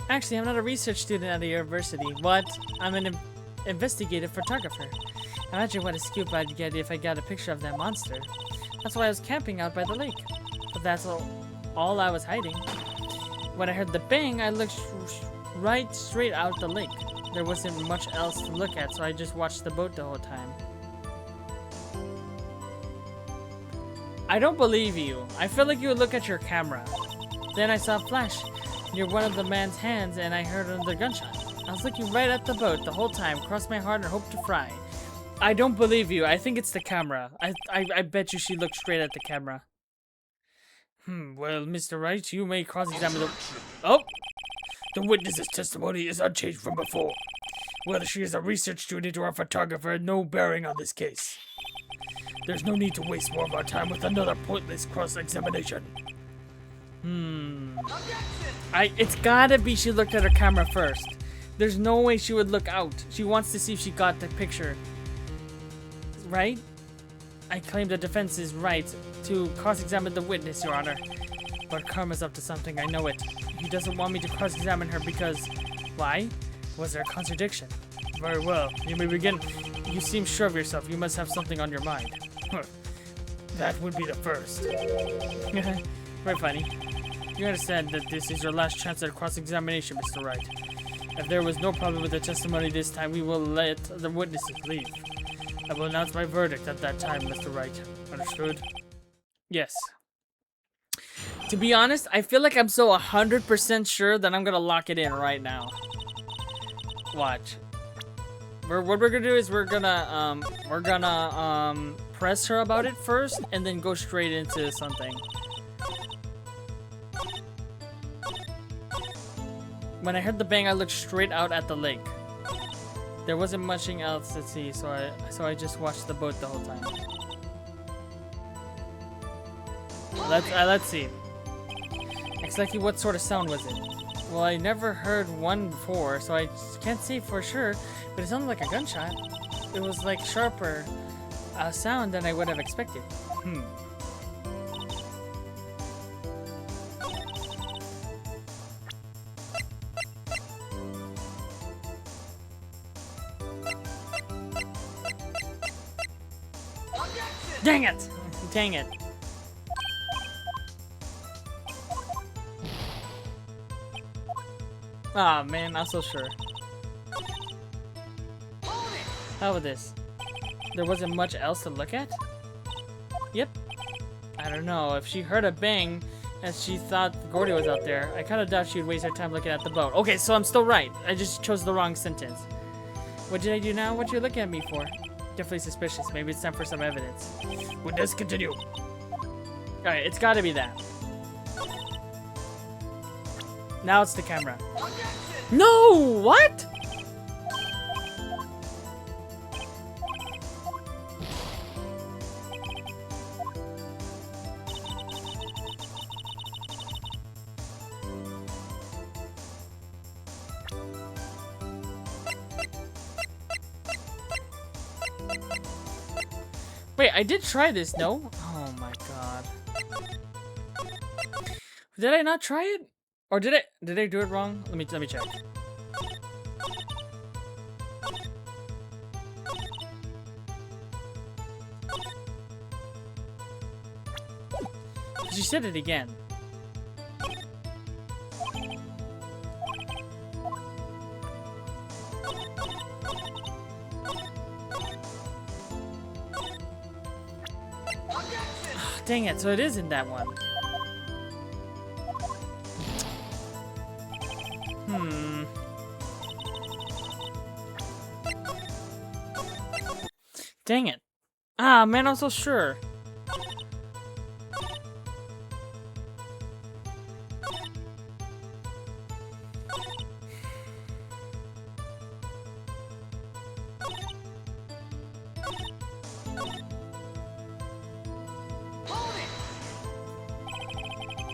[SPEAKER 1] Actually, I'm not a research student at a university. What? I'm an investigative photographer. Imagine what a scoop I'd get if I got a picture of that monster. That's why I was camping out by the lake. But that's all I was hiding. When I heard the bang, I looked right straight out the lake. There wasn't much else to look at, so I just watched the boat the whole time. I don't believe you. I feel like you would look at your camera. Then I saw a flash near one of the man's hands, and I heard another gunshot. I was looking right at the boat the whole time, crossed my heart and hoped to fry. I don't believe you. I think it's the camera. I bet you she looked straight at the camera.
[SPEAKER 2] Well, Mr. Wright, you may cross-examine the... Oh! The witness's testimony is unchanged from before. Whether she is a research student or a photographer had no bearing on this case. There's no need to waste more of our time with another pointless cross-examination.
[SPEAKER 1] It's gotta be she looked at her camera first. There's no way she would look out. She wants to see if she got the picture. Right? I claim the defense is right to cross-examine the witness, Your Honor. But Karma's up to something, I know it. He doesn't want me to cross-examine her because... Why? Was there a contradiction?
[SPEAKER 2] Very well. You may begin.
[SPEAKER 1] You seem sure of yourself. You must have something on your mind.
[SPEAKER 2] That would be the first.
[SPEAKER 1] Very funny. You understand that this is your last chance at a cross-examination, Mr. Wright. If there was no problem with the testimony this time, we will let the witnesses leave. I will announce my verdict at that time, Mr. Wright. Understood? Yes. To be honest, I feel like I'm so 100% sure that I'm gonna lock it in right now. Watch. What we're gonna do is we're gonna press her about it first, and then go straight into something. When I heard the bang, I looked straight out at the lake. There wasn't much else to see, so I just watched the boat the whole time. Let's see. Exactly what sort of sound was it? Well, I never heard one before, so I can't say for sure, but it sounded like a gunshot. It was like sharper sound than I would have expected. Dang it! Dang it. Ah, man, not so sure. How about this? There wasn't much else to look at? Yep. I don't know. If she heard a bang and she thought Gordy was out there, I kind of doubt she'd waste her time looking at the boat. Okay, so I'm still right. I just chose the wrong sentence. What did I do now? What you looking at me for? Definitely suspicious. Maybe it's time for some evidence.
[SPEAKER 2] Well, let's continue.
[SPEAKER 1] Alright, it's gotta be that. Now it's the camera. No! What? Wait, I did try this, no? Oh my god. Did I not try it? Or did I do it wrong? Let me check. She said it again. Dang it, so it is in that one. Dang it. Ah, man, I'm so sure.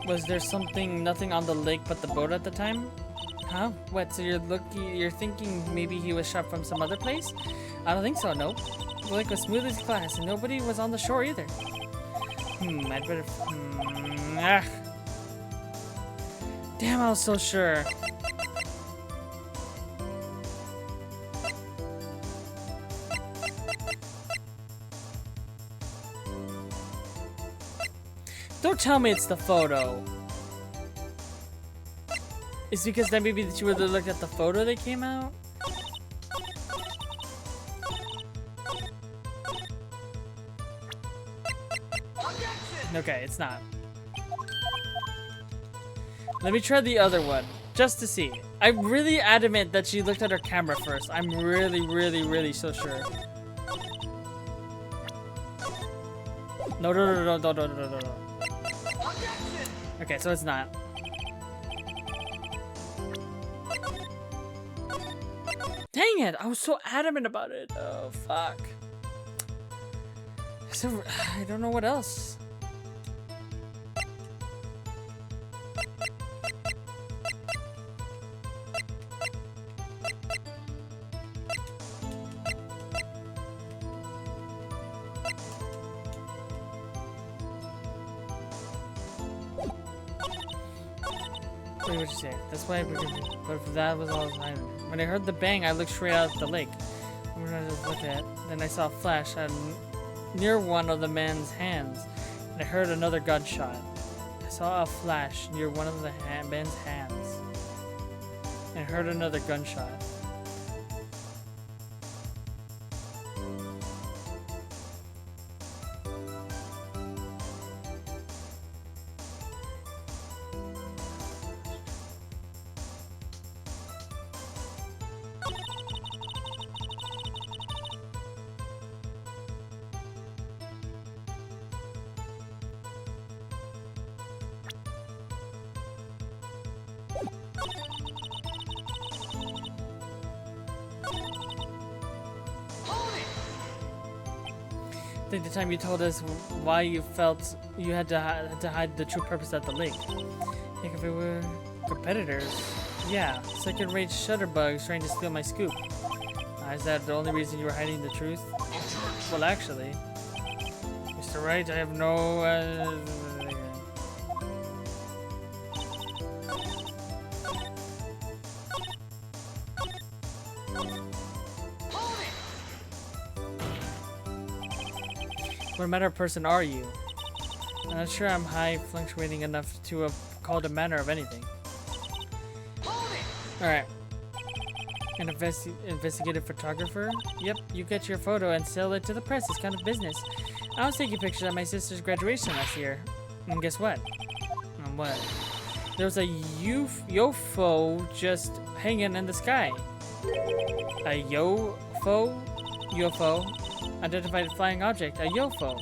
[SPEAKER 1] Was there nothing on the lake but the boat at the time? Huh? What, so you're thinking maybe he was shot from some other place? I don't think so, nope. The lake was smooth as glass and nobody was on the shore either. I'd better... Damn, I was so sure. Don't tell me it's the photo. It's because then maybe she would have looked at the photo that came out? Okay, it's not. Let me try the other one, just to see. I'm really adamant that she looked at her camera first. I'm really so sure. No. Okay, so it's not. Dang it! I was so adamant about it. Oh, fuck. So, I don't know what else. Wait, what'd you say? That's why but if that was all I... When I heard the bang, I looked straight out at the lake. When I just looked at it, then I saw a flash near one of the man's hands, and I heard another gunshot. I saw a flash near one of the man's hands, and I heard another gunshot. I think the time you told us why you felt you had to hide the true purpose at the lake. I think if we were competitors, Yeah, second-rate shutterbugs trying to steal my scoop. Is that the only reason you were hiding the truth? Well, actually, Mr. Wright, I have no, What matter of person are you? I'm not sure I'm high fluctuating enough to have called a manner of anything. Alright. An investigative photographer? Yep, you get your photo and sell it to the press. It's kind of business. I was taking pictures at my sister's graduation last year. And guess what? What? There was a UFO just hanging in the sky. A UFO? Identified flying object, a UFO.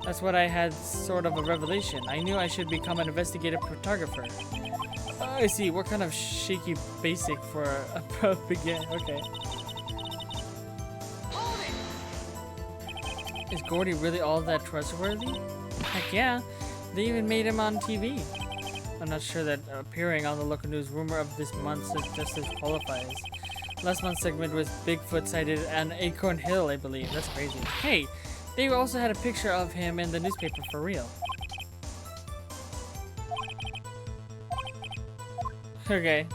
[SPEAKER 1] That's what I had sort of a revelation. I knew I should become an investigative photographer. I see. What kind of shaky basic for a begin? Okay. Is Gordy really all that trustworthy? Heck yeah. They even made him on TV. I'm not sure that appearing on the local news rumor of this month just as qualifies. Last month's segment was Bigfoot sighted on Acorn Hill, I believe. That's crazy. Hey, they also had a picture of him in the newspaper for real. Okay.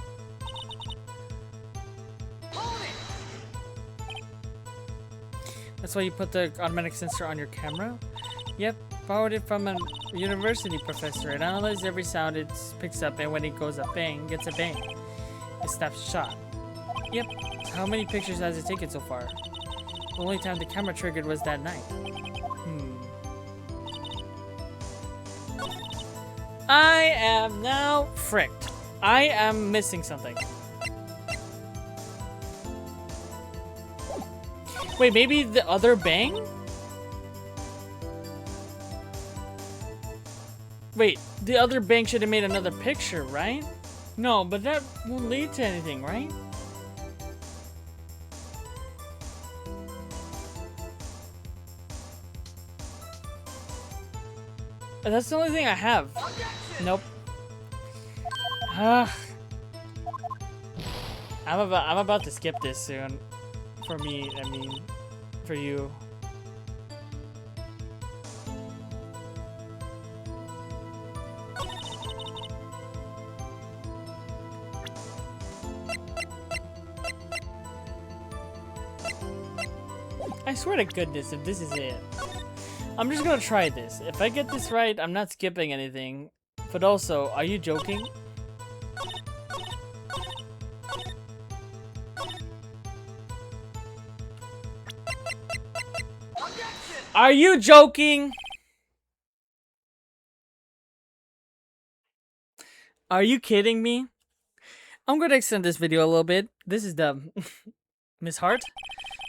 [SPEAKER 1] That's why you put the automatic sensor on your camera? Yep, borrowed it from a university professor. It analyzes every sound it picks up, and when it goes up bang, gets a bang. It stops shot. Yep. How many pictures has it taken so far? The only time the camera triggered was that night. I am now fricked. I am missing something. Wait, maybe the other bang? Wait, the other bang should have made another picture, right? No, but that won't lead to anything, right? That's the only thing I have. Nope. I'm about to skip this soon. For me, I mean, for you. I swear to goodness, if this is it. I'm just gonna try this. If I get this right, I'm not skipping anything. But also, are you joking? Are you joking? Are you kidding me? I'm gonna extend this video a little bit. This is dumb. Miss Hart?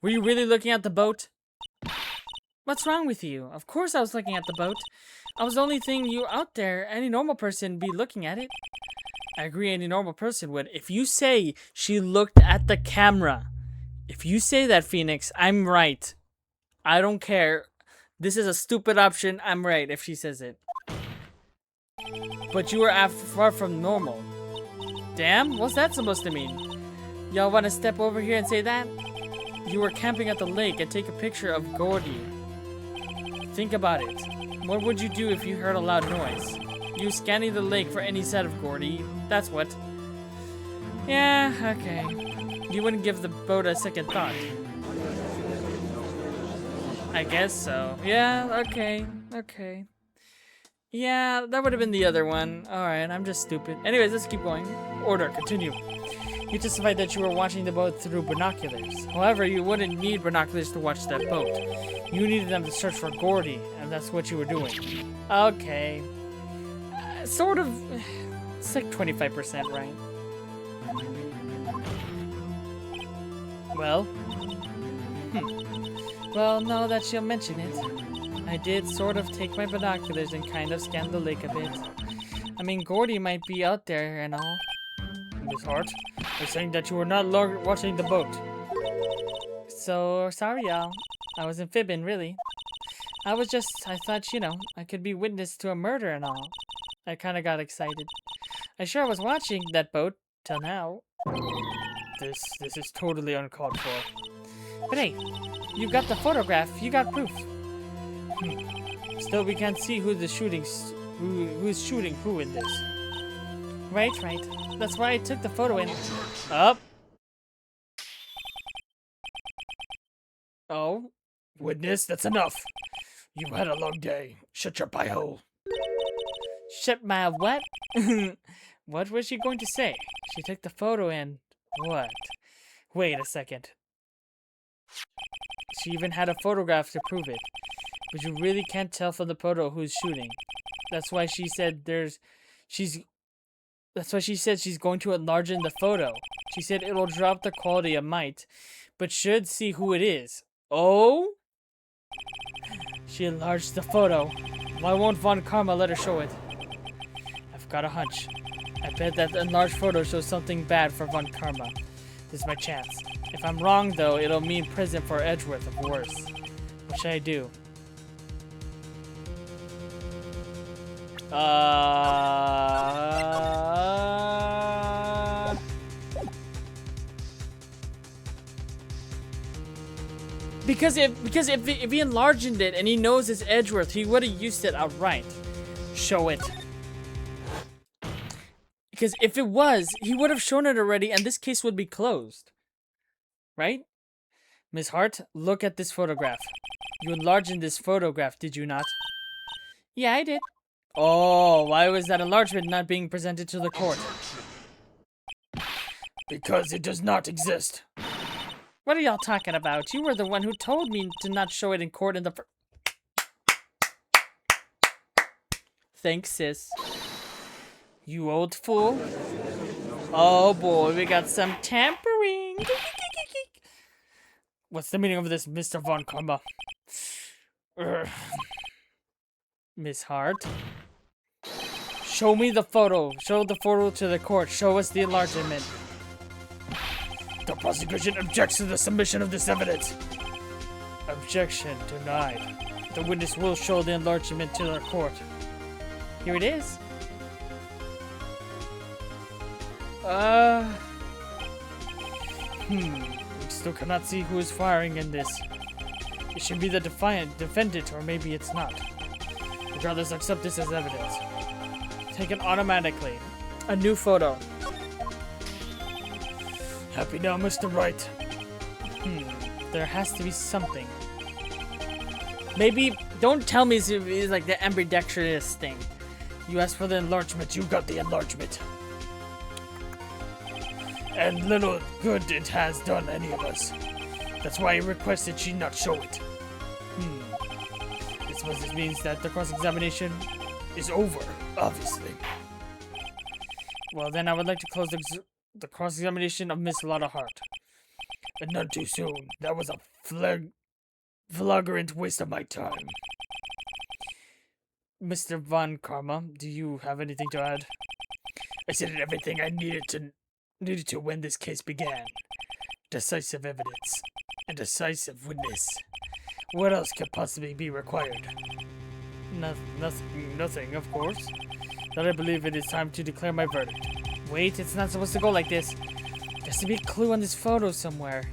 [SPEAKER 1] Were you really looking at the boat? What's wrong with you? Of course I was looking at the boat. I was the only thing you out there. Any normal person be looking at it. I agree any normal person would. If you say she looked at the camera, if you say that, Phoenix, I'm right. I don't care. This is a stupid option. I'm right if she says it. But you were far from normal. Damn, what's that supposed to mean? Y'all want to step over here and say that? You were camping at the lake and take a picture of Gordy. Think about it. What would you do if you heard a loud noise? You scanning the lake for any sign of Gordy. That's what. Yeah, okay. You wouldn't give the boat a second thought. I guess so. Yeah, okay. Okay. Yeah, that would have been the other one. Alright, I'm just stupid. Anyways, let's keep going. Order, continue. You testified that you were watching the boat through binoculars. However, you wouldn't need binoculars to watch that boat. You needed them to search for Gordy, and that's what you were doing. Okay. Sort of. It's like 25%, right? Well? Well, now that you mention it, I did sort of take my binoculars and kind of scan the lake a bit. I mean, Gordy might be out there and all. Miss Hart, you're saying that you were not watching the boat. So, sorry y'all. I wasn't fibbing, really. I thought, you know, I could be witness to a murder and all. I kind of got excited. I sure was watching that boat, Till now.
[SPEAKER 2] This is totally uncalled for.
[SPEAKER 1] But hey, you got the photograph. You got proof.
[SPEAKER 2] Still, we can't see who is shooting who in this.
[SPEAKER 1] Right. That's why I took the photo and... Up. Oh.
[SPEAKER 2] Witness, that's enough. You've had a long day. Shut your pie hole.
[SPEAKER 1] Shut my what? What was she going to say? She took the photo and... What? Wait a second. She even had a photograph to prove it. But you really can't tell from the photo who's shooting. That's why she said That's why she said she's going to enlarge in the photo. She said it'll drop the quality a mite, but should see who it is. Oh? She enlarged the photo. Why won't Von Karma let her show it? I've got a hunch. I bet that the enlarged photo shows something bad for Von Karma. This is my chance. If I'm wrong, though, it'll mean prison for Edgeworth or worse. What should I do? Because if he enlarged it and he knows it's Edgeworth, he would have used it outright. Show it. Because if it was, he would have shown it already and this case would be closed. Right? Miss Hart, look at this photograph. You enlarged in this photograph, did you not? Yeah, I did. Oh, why was that enlargement not being presented to the court?
[SPEAKER 2] Because it does not exist.
[SPEAKER 1] What are y'all talking about? You were the one who told me to not show it in court in the first... Thanks, sis. You old fool. Oh boy, we got some tampering.
[SPEAKER 2] What's the meaning of this, Mr. Von Karma?
[SPEAKER 1] Miss Hart? Show me the photo. Show the photo to the court. Show us the enlargement.
[SPEAKER 2] The prosecution objects to the submission of this evidence.
[SPEAKER 1] Objection denied. The witness will show the enlargement to the court. Here it is.
[SPEAKER 2] We still cannot see who is firing in this. It should be the defendant, or maybe it's not. Regardless, accept this as evidence.
[SPEAKER 1] Taken automatically. A new photo.
[SPEAKER 2] Happy now, Mr. Wright.
[SPEAKER 1] There has to be something. Maybe, don't tell me it's like the ambidextrous thing.
[SPEAKER 2] You asked for the enlargement, you got the enlargement. And little good it has done any of us. That's why I requested she not show it. This means that the cross-examination is over, obviously.
[SPEAKER 1] Well, then I would like to close the cross-examination of Miss Lotta Hart.
[SPEAKER 2] And none too soon. That was a flagrant waste of my time.
[SPEAKER 1] Mr. Von Karma, do you have anything to add?
[SPEAKER 2] I said everything I needed to when this case began. Decisive evidence. And decisive witness. What else could possibly be required?
[SPEAKER 1] Nothing, of course. Then I believe it is time to declare my verdict. Wait, it's not supposed to go like this. There has to be a clue on this photo somewhere.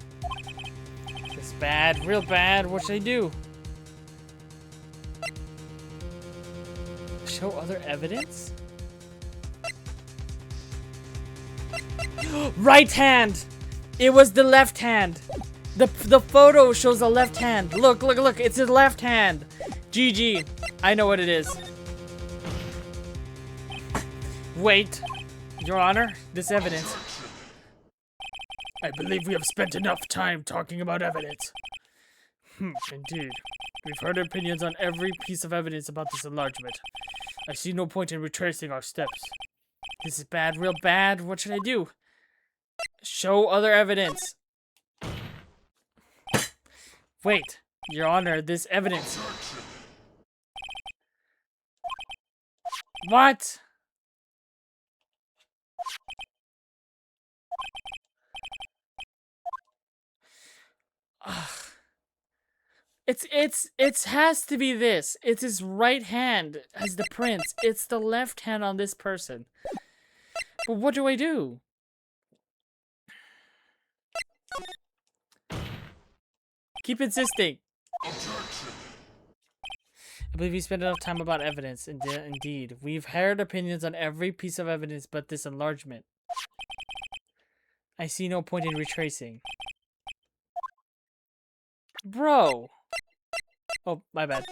[SPEAKER 1] This is bad, real bad. What should I do? Show other evidence? Right hand! It was the left hand. The photo shows the left hand. Look, it's the left hand. GG. I know what it is. Wait. Your Honor, this evidence.
[SPEAKER 2] I believe we have spent enough time talking about evidence.
[SPEAKER 1] Indeed. We've heard opinions on every piece of evidence about this enlargement. I see no point in retracing our steps. This is bad, real bad. What should I do? Show other evidence. Wait, Your Honor, this evidence. What? It has to be this. It's his right hand as the prince. It's the left hand on this person. But what do I do? Keep insisting. I believe you spent enough time about evidence. Indeed. We've heard opinions on every piece of evidence but this enlargement. I see no point in retracing. Bro! Oh, my bad.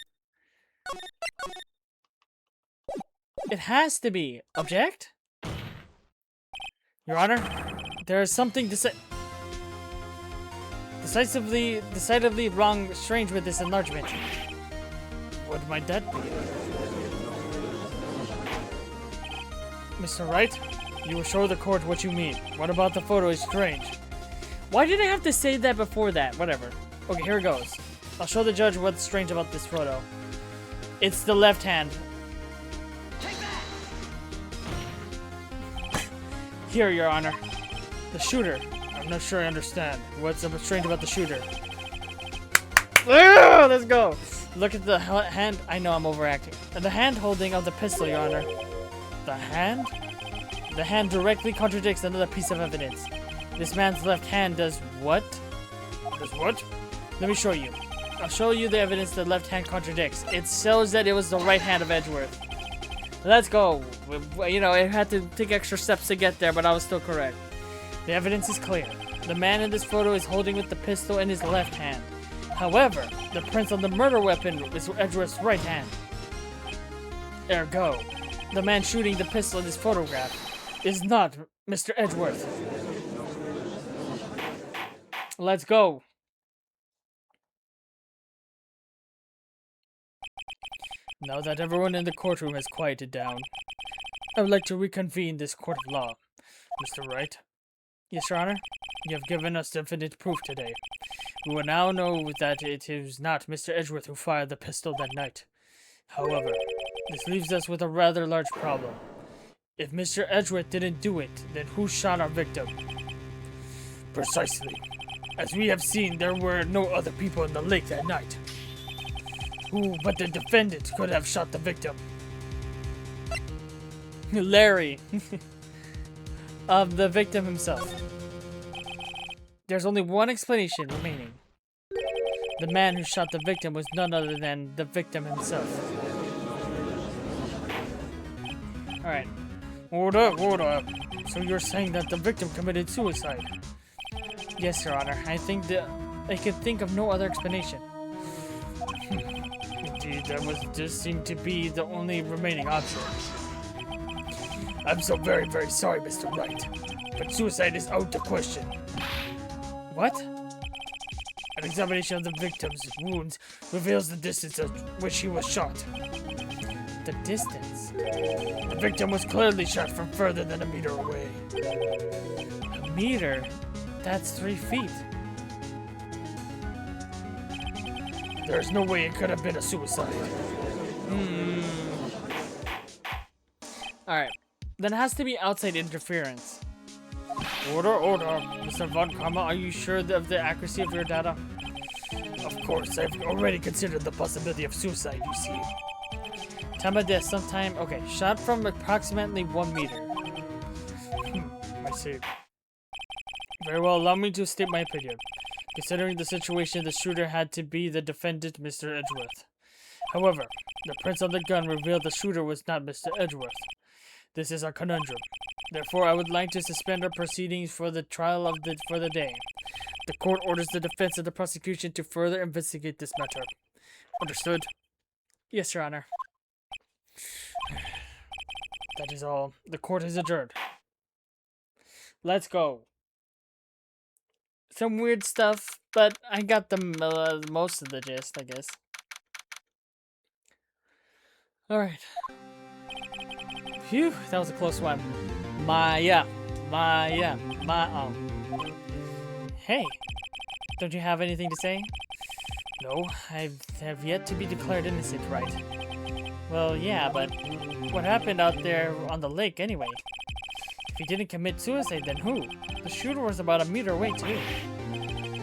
[SPEAKER 1] It has to be. Object? Your Honor, there is something decidedly wrong, strange with this enlargement. What might that be? Mr. Wright, you will show the court what you mean. What about the photo is strange? Why did I have to say that before that? Whatever. Okay, here it goes. I'll show the judge what's strange about this photo. It's the left hand. Here, Your Honor. The shooter. I'm not sure I understand. What's so strange about the shooter? Let's go. Look at the hand. I know I'm overacting. The hand holding of the pistol, Your Honor. The hand? The hand directly contradicts another piece of evidence. This man's left hand does what? Does what? Let me show you. I'll show you the evidence the left hand contradicts. It shows that it was the right hand of Edgeworth. Let's go. You know, it had to take extra steps to get there, but I was still correct. The evidence is clear. The man in this photo is holding with the pistol in his left hand. However, the prints on the murder weapon is Edgeworth's right hand. Ergo, the man shooting the pistol in this photograph is not Mr. Edgeworth. Let's go. Now that everyone in the courtroom has quieted down, I would like to reconvene this court of law. Mr. Wright? Yes, Your Honor? You have given us definite proof today. We will now know that it is not Mr. Edgeworth who fired the pistol that night. However, this leaves us with a rather large problem. If Mr. Edgeworth didn't do it, then who shot our victim? Precisely. As we have seen, there were no other people in the lake that night. Who but the defendant could have shot the victim? Larry. Of the victim himself. There's only one explanation remaining. The man who shot the victim was none other than the victim himself. Alright. Hold up. So you're saying that the victim committed suicide? Yes, Your Honor. I think that I could think of no other explanation. Indeed, that just seemed to be the only remaining option. I'm so very, very sorry, Mr. Wright, but suicide is out of question. What? An examination of the victim's wounds reveals the distance at which he was shot. The distance? The victim was clearly shot from further than a meter away. A meter? That's 3 feet. There's no way it could have been a suicide. Alright. Then it has to be outside interference. Order. Mr. Von Karma, are you sure of the accuracy of your data? Of course, I've already considered the possibility of suicide, you see. Time of death, sometime... Okay, shot from approximately 1 meter. I see. Very well, allow me to state my opinion. Considering the situation, the shooter had to be the defendant, Mr. Edgeworth. However, the prints on the gun revealed the shooter was not Mr. Edgeworth. This is a conundrum. Therefore, I would like to suspend our proceedings for the trial for the day. The court orders the defense and the prosecution to further investigate this matter. Understood? Yes, Your Honor. That is all. The court is adjourned. Let's go. Some weird stuff, but I got the most of the gist, I guess. Alright. Phew, that was a close one. Hey, don't you have anything to say? No, I have yet to be declared innocent, right? Well, yeah, but what happened out there on the lake anyway? If he didn't commit suicide, then who? The shooter was about a meter away, too.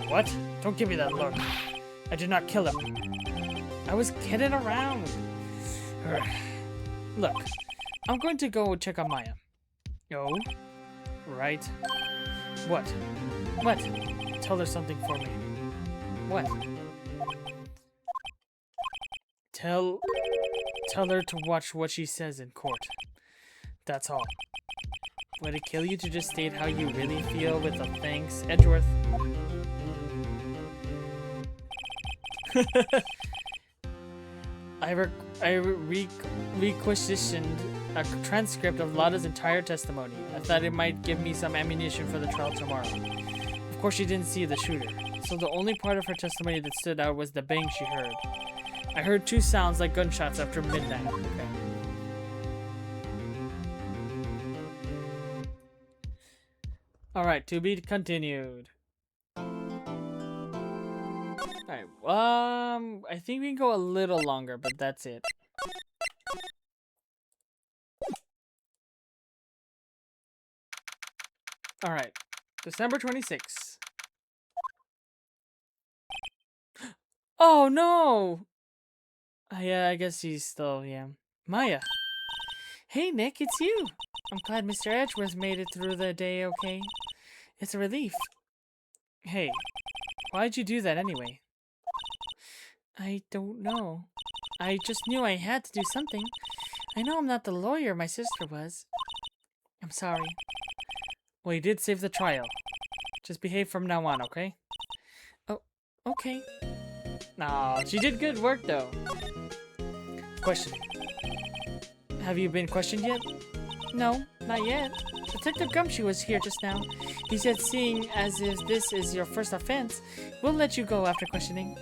[SPEAKER 1] What? Don't give me that look. I did not kill him. I was kidding around. Look, I'm going to go check on Maya. Oh? Right. What? What? Tell her something for me. What? Tell her to watch what she says in court. That's all. Would it kill you to just state how you really feel with a thanks, Edgeworth? I requisitioned a transcript of Lotta's entire testimony. I thought it might give me some ammunition for the trial tomorrow. Of course, she didn't see the shooter, so the only part of her testimony that stood out was the bang she heard. I heard 2 sounds like gunshots after midnight. Okay. Alright, to be continued. Alright, I think we can go a little longer, but that's it. Alright, December 26th. Oh no! Yeah, I guess he's still, yeah. Maya. Hey Nick, it's you! I'm glad Mr. Edgeworth made it through the day okay. It's a relief. Hey, why'd you do that anyway? I don't know. I just knew I had to do something. I know I'm not the lawyer my sister was. I'm sorry. Well, you did save the trial. Just behave from now on, okay? Oh, okay. Aw, she did good work though. Questioning. Have you been questioned yet? No, not yet. Detective Gumshoe was here just now. He said, seeing as if this is your first offense, we'll let you go after questioning.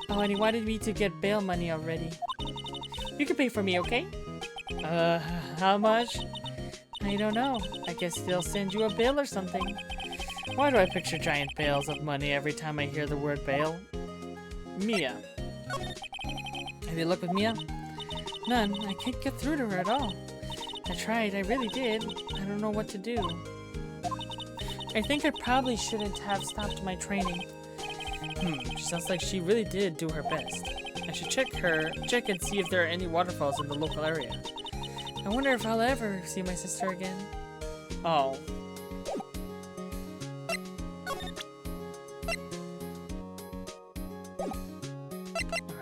[SPEAKER 1] Oh, and he wanted me to get bail money already. You can pay for me, okay? How much? I don't know. I guess they'll send you a bail or something. Why do I picture giant bales of money every time I hear the word bail? Mia. Have you looked with Mia? None. I can't get through to her at all. I tried. I really did. I don't know what to do. I think I probably shouldn't have stopped my training. She sounds like she really did do her best. I should check and see if there are any waterfalls in the local area. I wonder if I'll ever see my sister again. Oh.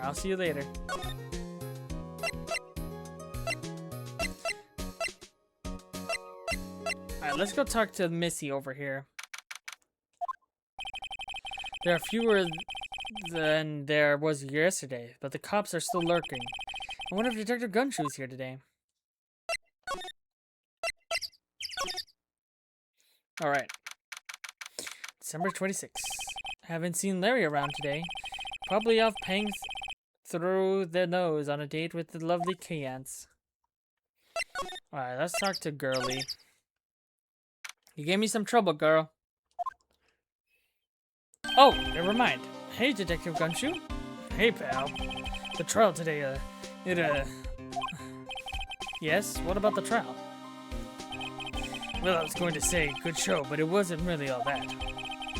[SPEAKER 1] I'll see you later. Alright, let's go talk to Missy over here. There are fewer than there was yesterday, but the cops are still lurking. I wonder if Detective Gumshoe's here today. Alright. December 26th. Haven't seen Larry around today. Probably off paying through the nose on a date with the lovely Kayance. Alright, let's talk to Girly. You gave me some trouble, girl. Oh, never mind. Hey, Detective Gumshoe. Hey, pal. The trial today, Yes, what about the trial? Well, I was going to say, good show, but it wasn't really all that.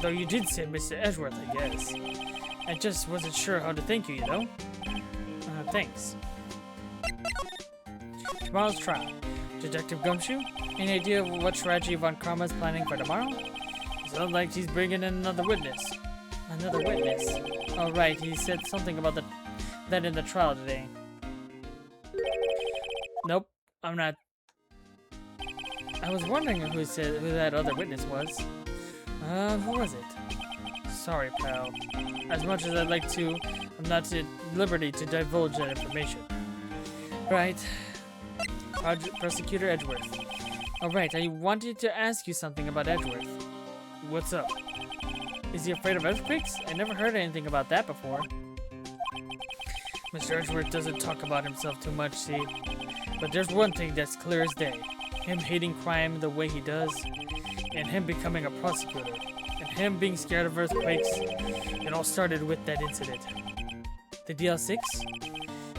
[SPEAKER 1] Though you did say Mr. Edgeworth, I guess. I just wasn't sure how to thank you, you know? Thanks. Tomorrow's trial. Detective Gumshoe? Any idea what strategy Von Karma's planning for tomorrow? Sounds like he's bringing in another witness. Another witness? Oh, right, he said something about that in the trial today. Nope, I'm not. I was wondering who that other witness was. Who was it? Sorry, pal. As much as I'd like to, I'm not at liberty to divulge that information. Right. Prosecutor Edgeworth. Alright, I wanted to ask you something about Edgeworth. What's up? Is he afraid of earthquakes? I never heard anything about that before. Mr. Edgeworth doesn't talk about himself too much, see? But there's one thing that's clear as day. Him hating crime the way he does, and him becoming a prosecutor, and him being scared of earthquakes. It all started with that incident. The DL6?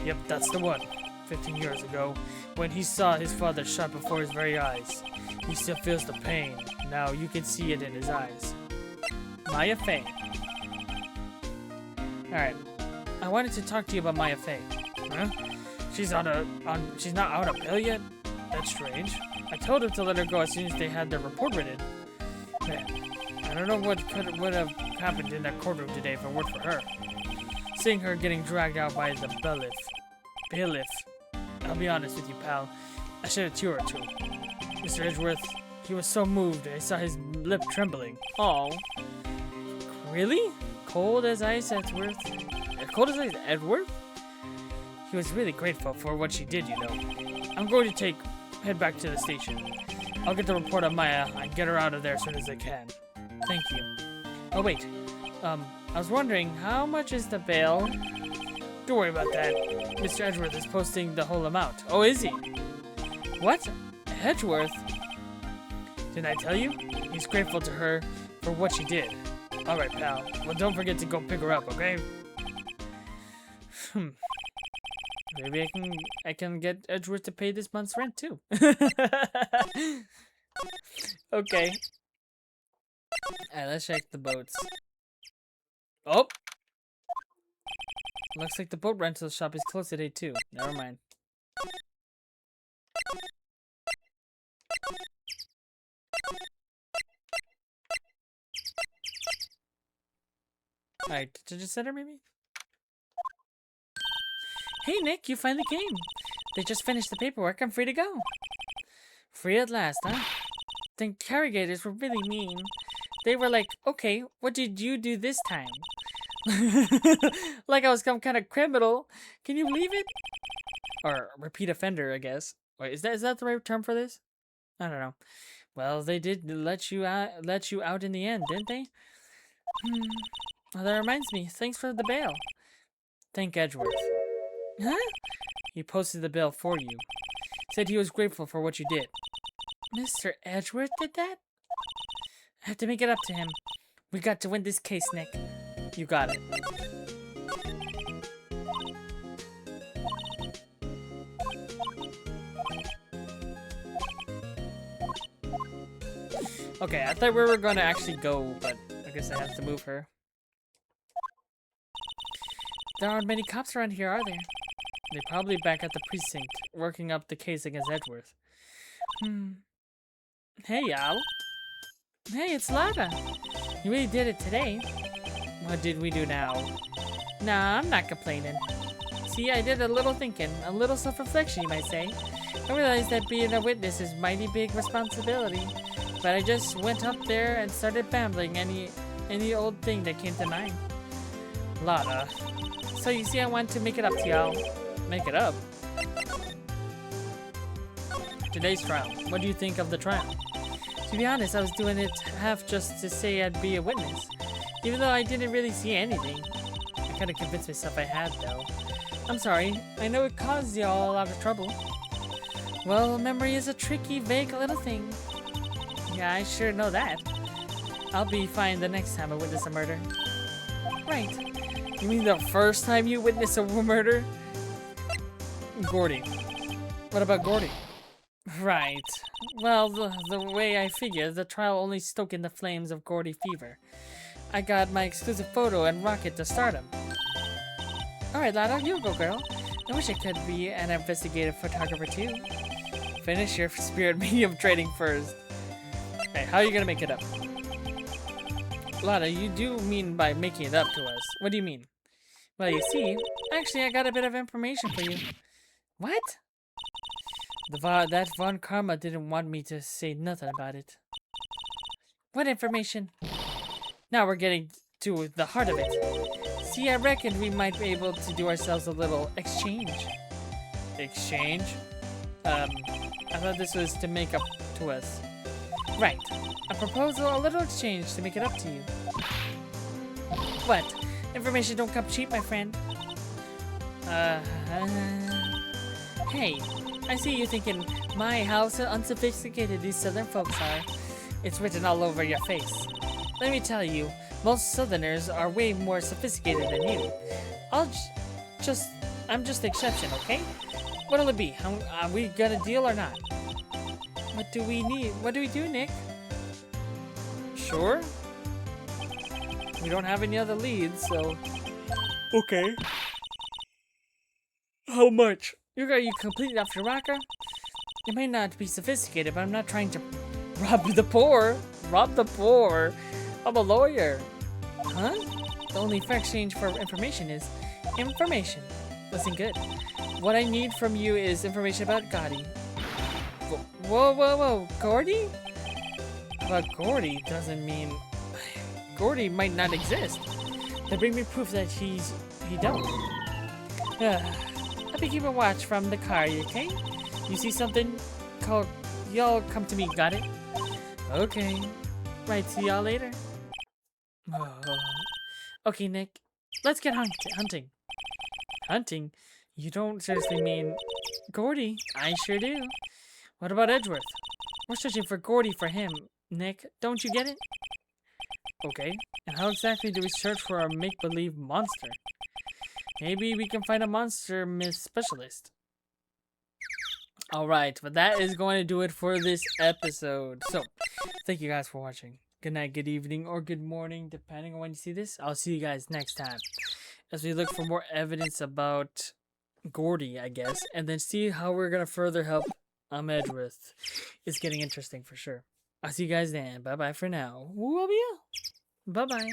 [SPEAKER 1] Yep, that's the one. 15 years ago, when he saw his father shot before his very eyes. He still feels the pain. Now you can see it in his eyes. Maya Fey. Alright. I wanted to talk to you about Maya Fey. Huh? She's not out of bail yet? That's strange. I told him to let her go as soon as they had their report written. Man, I don't know what would have happened in that courtroom today if it weren't for her. seeing her getting dragged out by the bailiff. I'll be honest with you, pal. I shed a tear or two. Mr. Edgeworth, he was so moved, I saw his lip trembling. Oh. Really? Cold as ice, Edgeworth? Cold as ice, Edgeworth? He was really grateful for what she did, you know. I'm going to head back to the station. I'll get the report on Maya and get her out of there as soon as I can. Thank you. Oh, wait. I was wondering, how much is the bail? Don't worry about that. Mr. Edgeworth is posting the whole amount. Oh, is he? What? Edgeworth? Didn't I tell you? He's grateful to her for what she did. Alright, pal. Well, don't forget to go pick her up, okay? Maybe I can get Edgeworth to pay this month's rent, too. Okay. Alright, let's check the boats. Oh! Looks like the boat rental shop is closed today, too. Never mind. Alright, did you set her, maybe? Hey, Nick, you finally came. They just finished the paperwork. I'm free to go. Free at last, huh? The interrogators were really mean. They were like, okay, what did you do this time? Like I was some kind of criminal. Can you believe it? Or repeat offender, I guess. Wait, is that the right term for this? I don't know. Well, they did let you out in the end, didn't they? Well, that reminds me. Thanks for the bail. Thank Edgeworth. Huh? He posted the bail for you. Said he was grateful for what you did. Mr. Edgeworth did that? I have to make it up to him. We got to win this case, Nick. You got it. Okay, I thought we were going to actually go, but I guess I have to move her. There aren't many cops around here, are there? They're probably back at the precinct, working up the case against Edgeworth. Hey, y'all. Hey, it's Lotta. You really did it today. What did we do now? Nah, I'm not complaining. See, I did a little thinking, a little self-reflection, you might say. I realized that being a witness is mighty big responsibility, but I just went up there and started babbling any old thing that came to mind. Lotta. So you see, I want to make it up to y'all. Make it up? Today's trial. What do you think of the trial? To be honest, I was doing it half just to say I'd be a witness. Even though I didn't really see anything. I kind of convinced myself I had, though. I'm sorry. I know it caused y'all a lot of trouble. Well, memory is a tricky, vague little thing. Yeah, I sure know that. I'll be fine the next time I witness a murder. Right. You mean the first time you witness a murder? Gordy. What about Gordy? Right. Well, the way I figure, the trial only stoked in the flames of Gordy fever. I got my exclusive photo and rocket to start him. Alright, Lotta, you go, girl. I wish I could be an investigative photographer, too. Finish your spirit medium training first. Hey, how are you gonna make it up? Lotta, you do mean by making it up to us. What do you mean? Well, you see, actually, I got a bit of information for you. What? That Von Karma didn't want me to say nothing about it. What information? Now we're getting to the heart of it. See, I reckoned we might be able to do ourselves a little exchange. Exchange? I thought this was to make up to us. Right. A proposal, a little exchange to make it up to you. What? Information don't come cheap, my friend. Hey, I see you thinking, my, how unsophisticated these southern folks are. It's written all over your face. Let me tell you, most southerners are way more sophisticated than you. I'm just the exception, okay? What'll it be? Are we gonna deal or not? What do we need? What do we do, Nick? Sure. We don't have any other leads, so... Okay. How much? Are you completely off your rocker? You may not be sophisticated, but I'm not trying to rob the poor. Rob the poor? I'm a lawyer. Huh? The only fair exchange for information is, Information. Listen good. What I need from you is information about Gotti. Whoa. Gordy? About Gordy doesn't mean... Gordy might not exist. Then bring me proof that he don't. Let me keep a watch from the car, okay? You see something? Y'all come to me, got it? Okay. Right, see y'all later. Oh. Okay, Nick. Let's get hunting. Hunting? You don't seriously mean... Gordy? I sure do. What about Edgeworth? We're searching for Gordy for him. Nick, don't you get it? Okay. And how exactly do we search for our make-believe monster? Maybe we can find a monster myth specialist. Alright, but that is going to do it for this episode. So, thank you guys for watching. Good night, good evening, or good morning, depending on when you see this. I'll see you guys next time as we look for more evidence about Gordy, I guess, and then see how we're going to further help Edgeworth. It's getting interesting for sure. I'll see you guys then. Bye-bye for now. Bye-bye.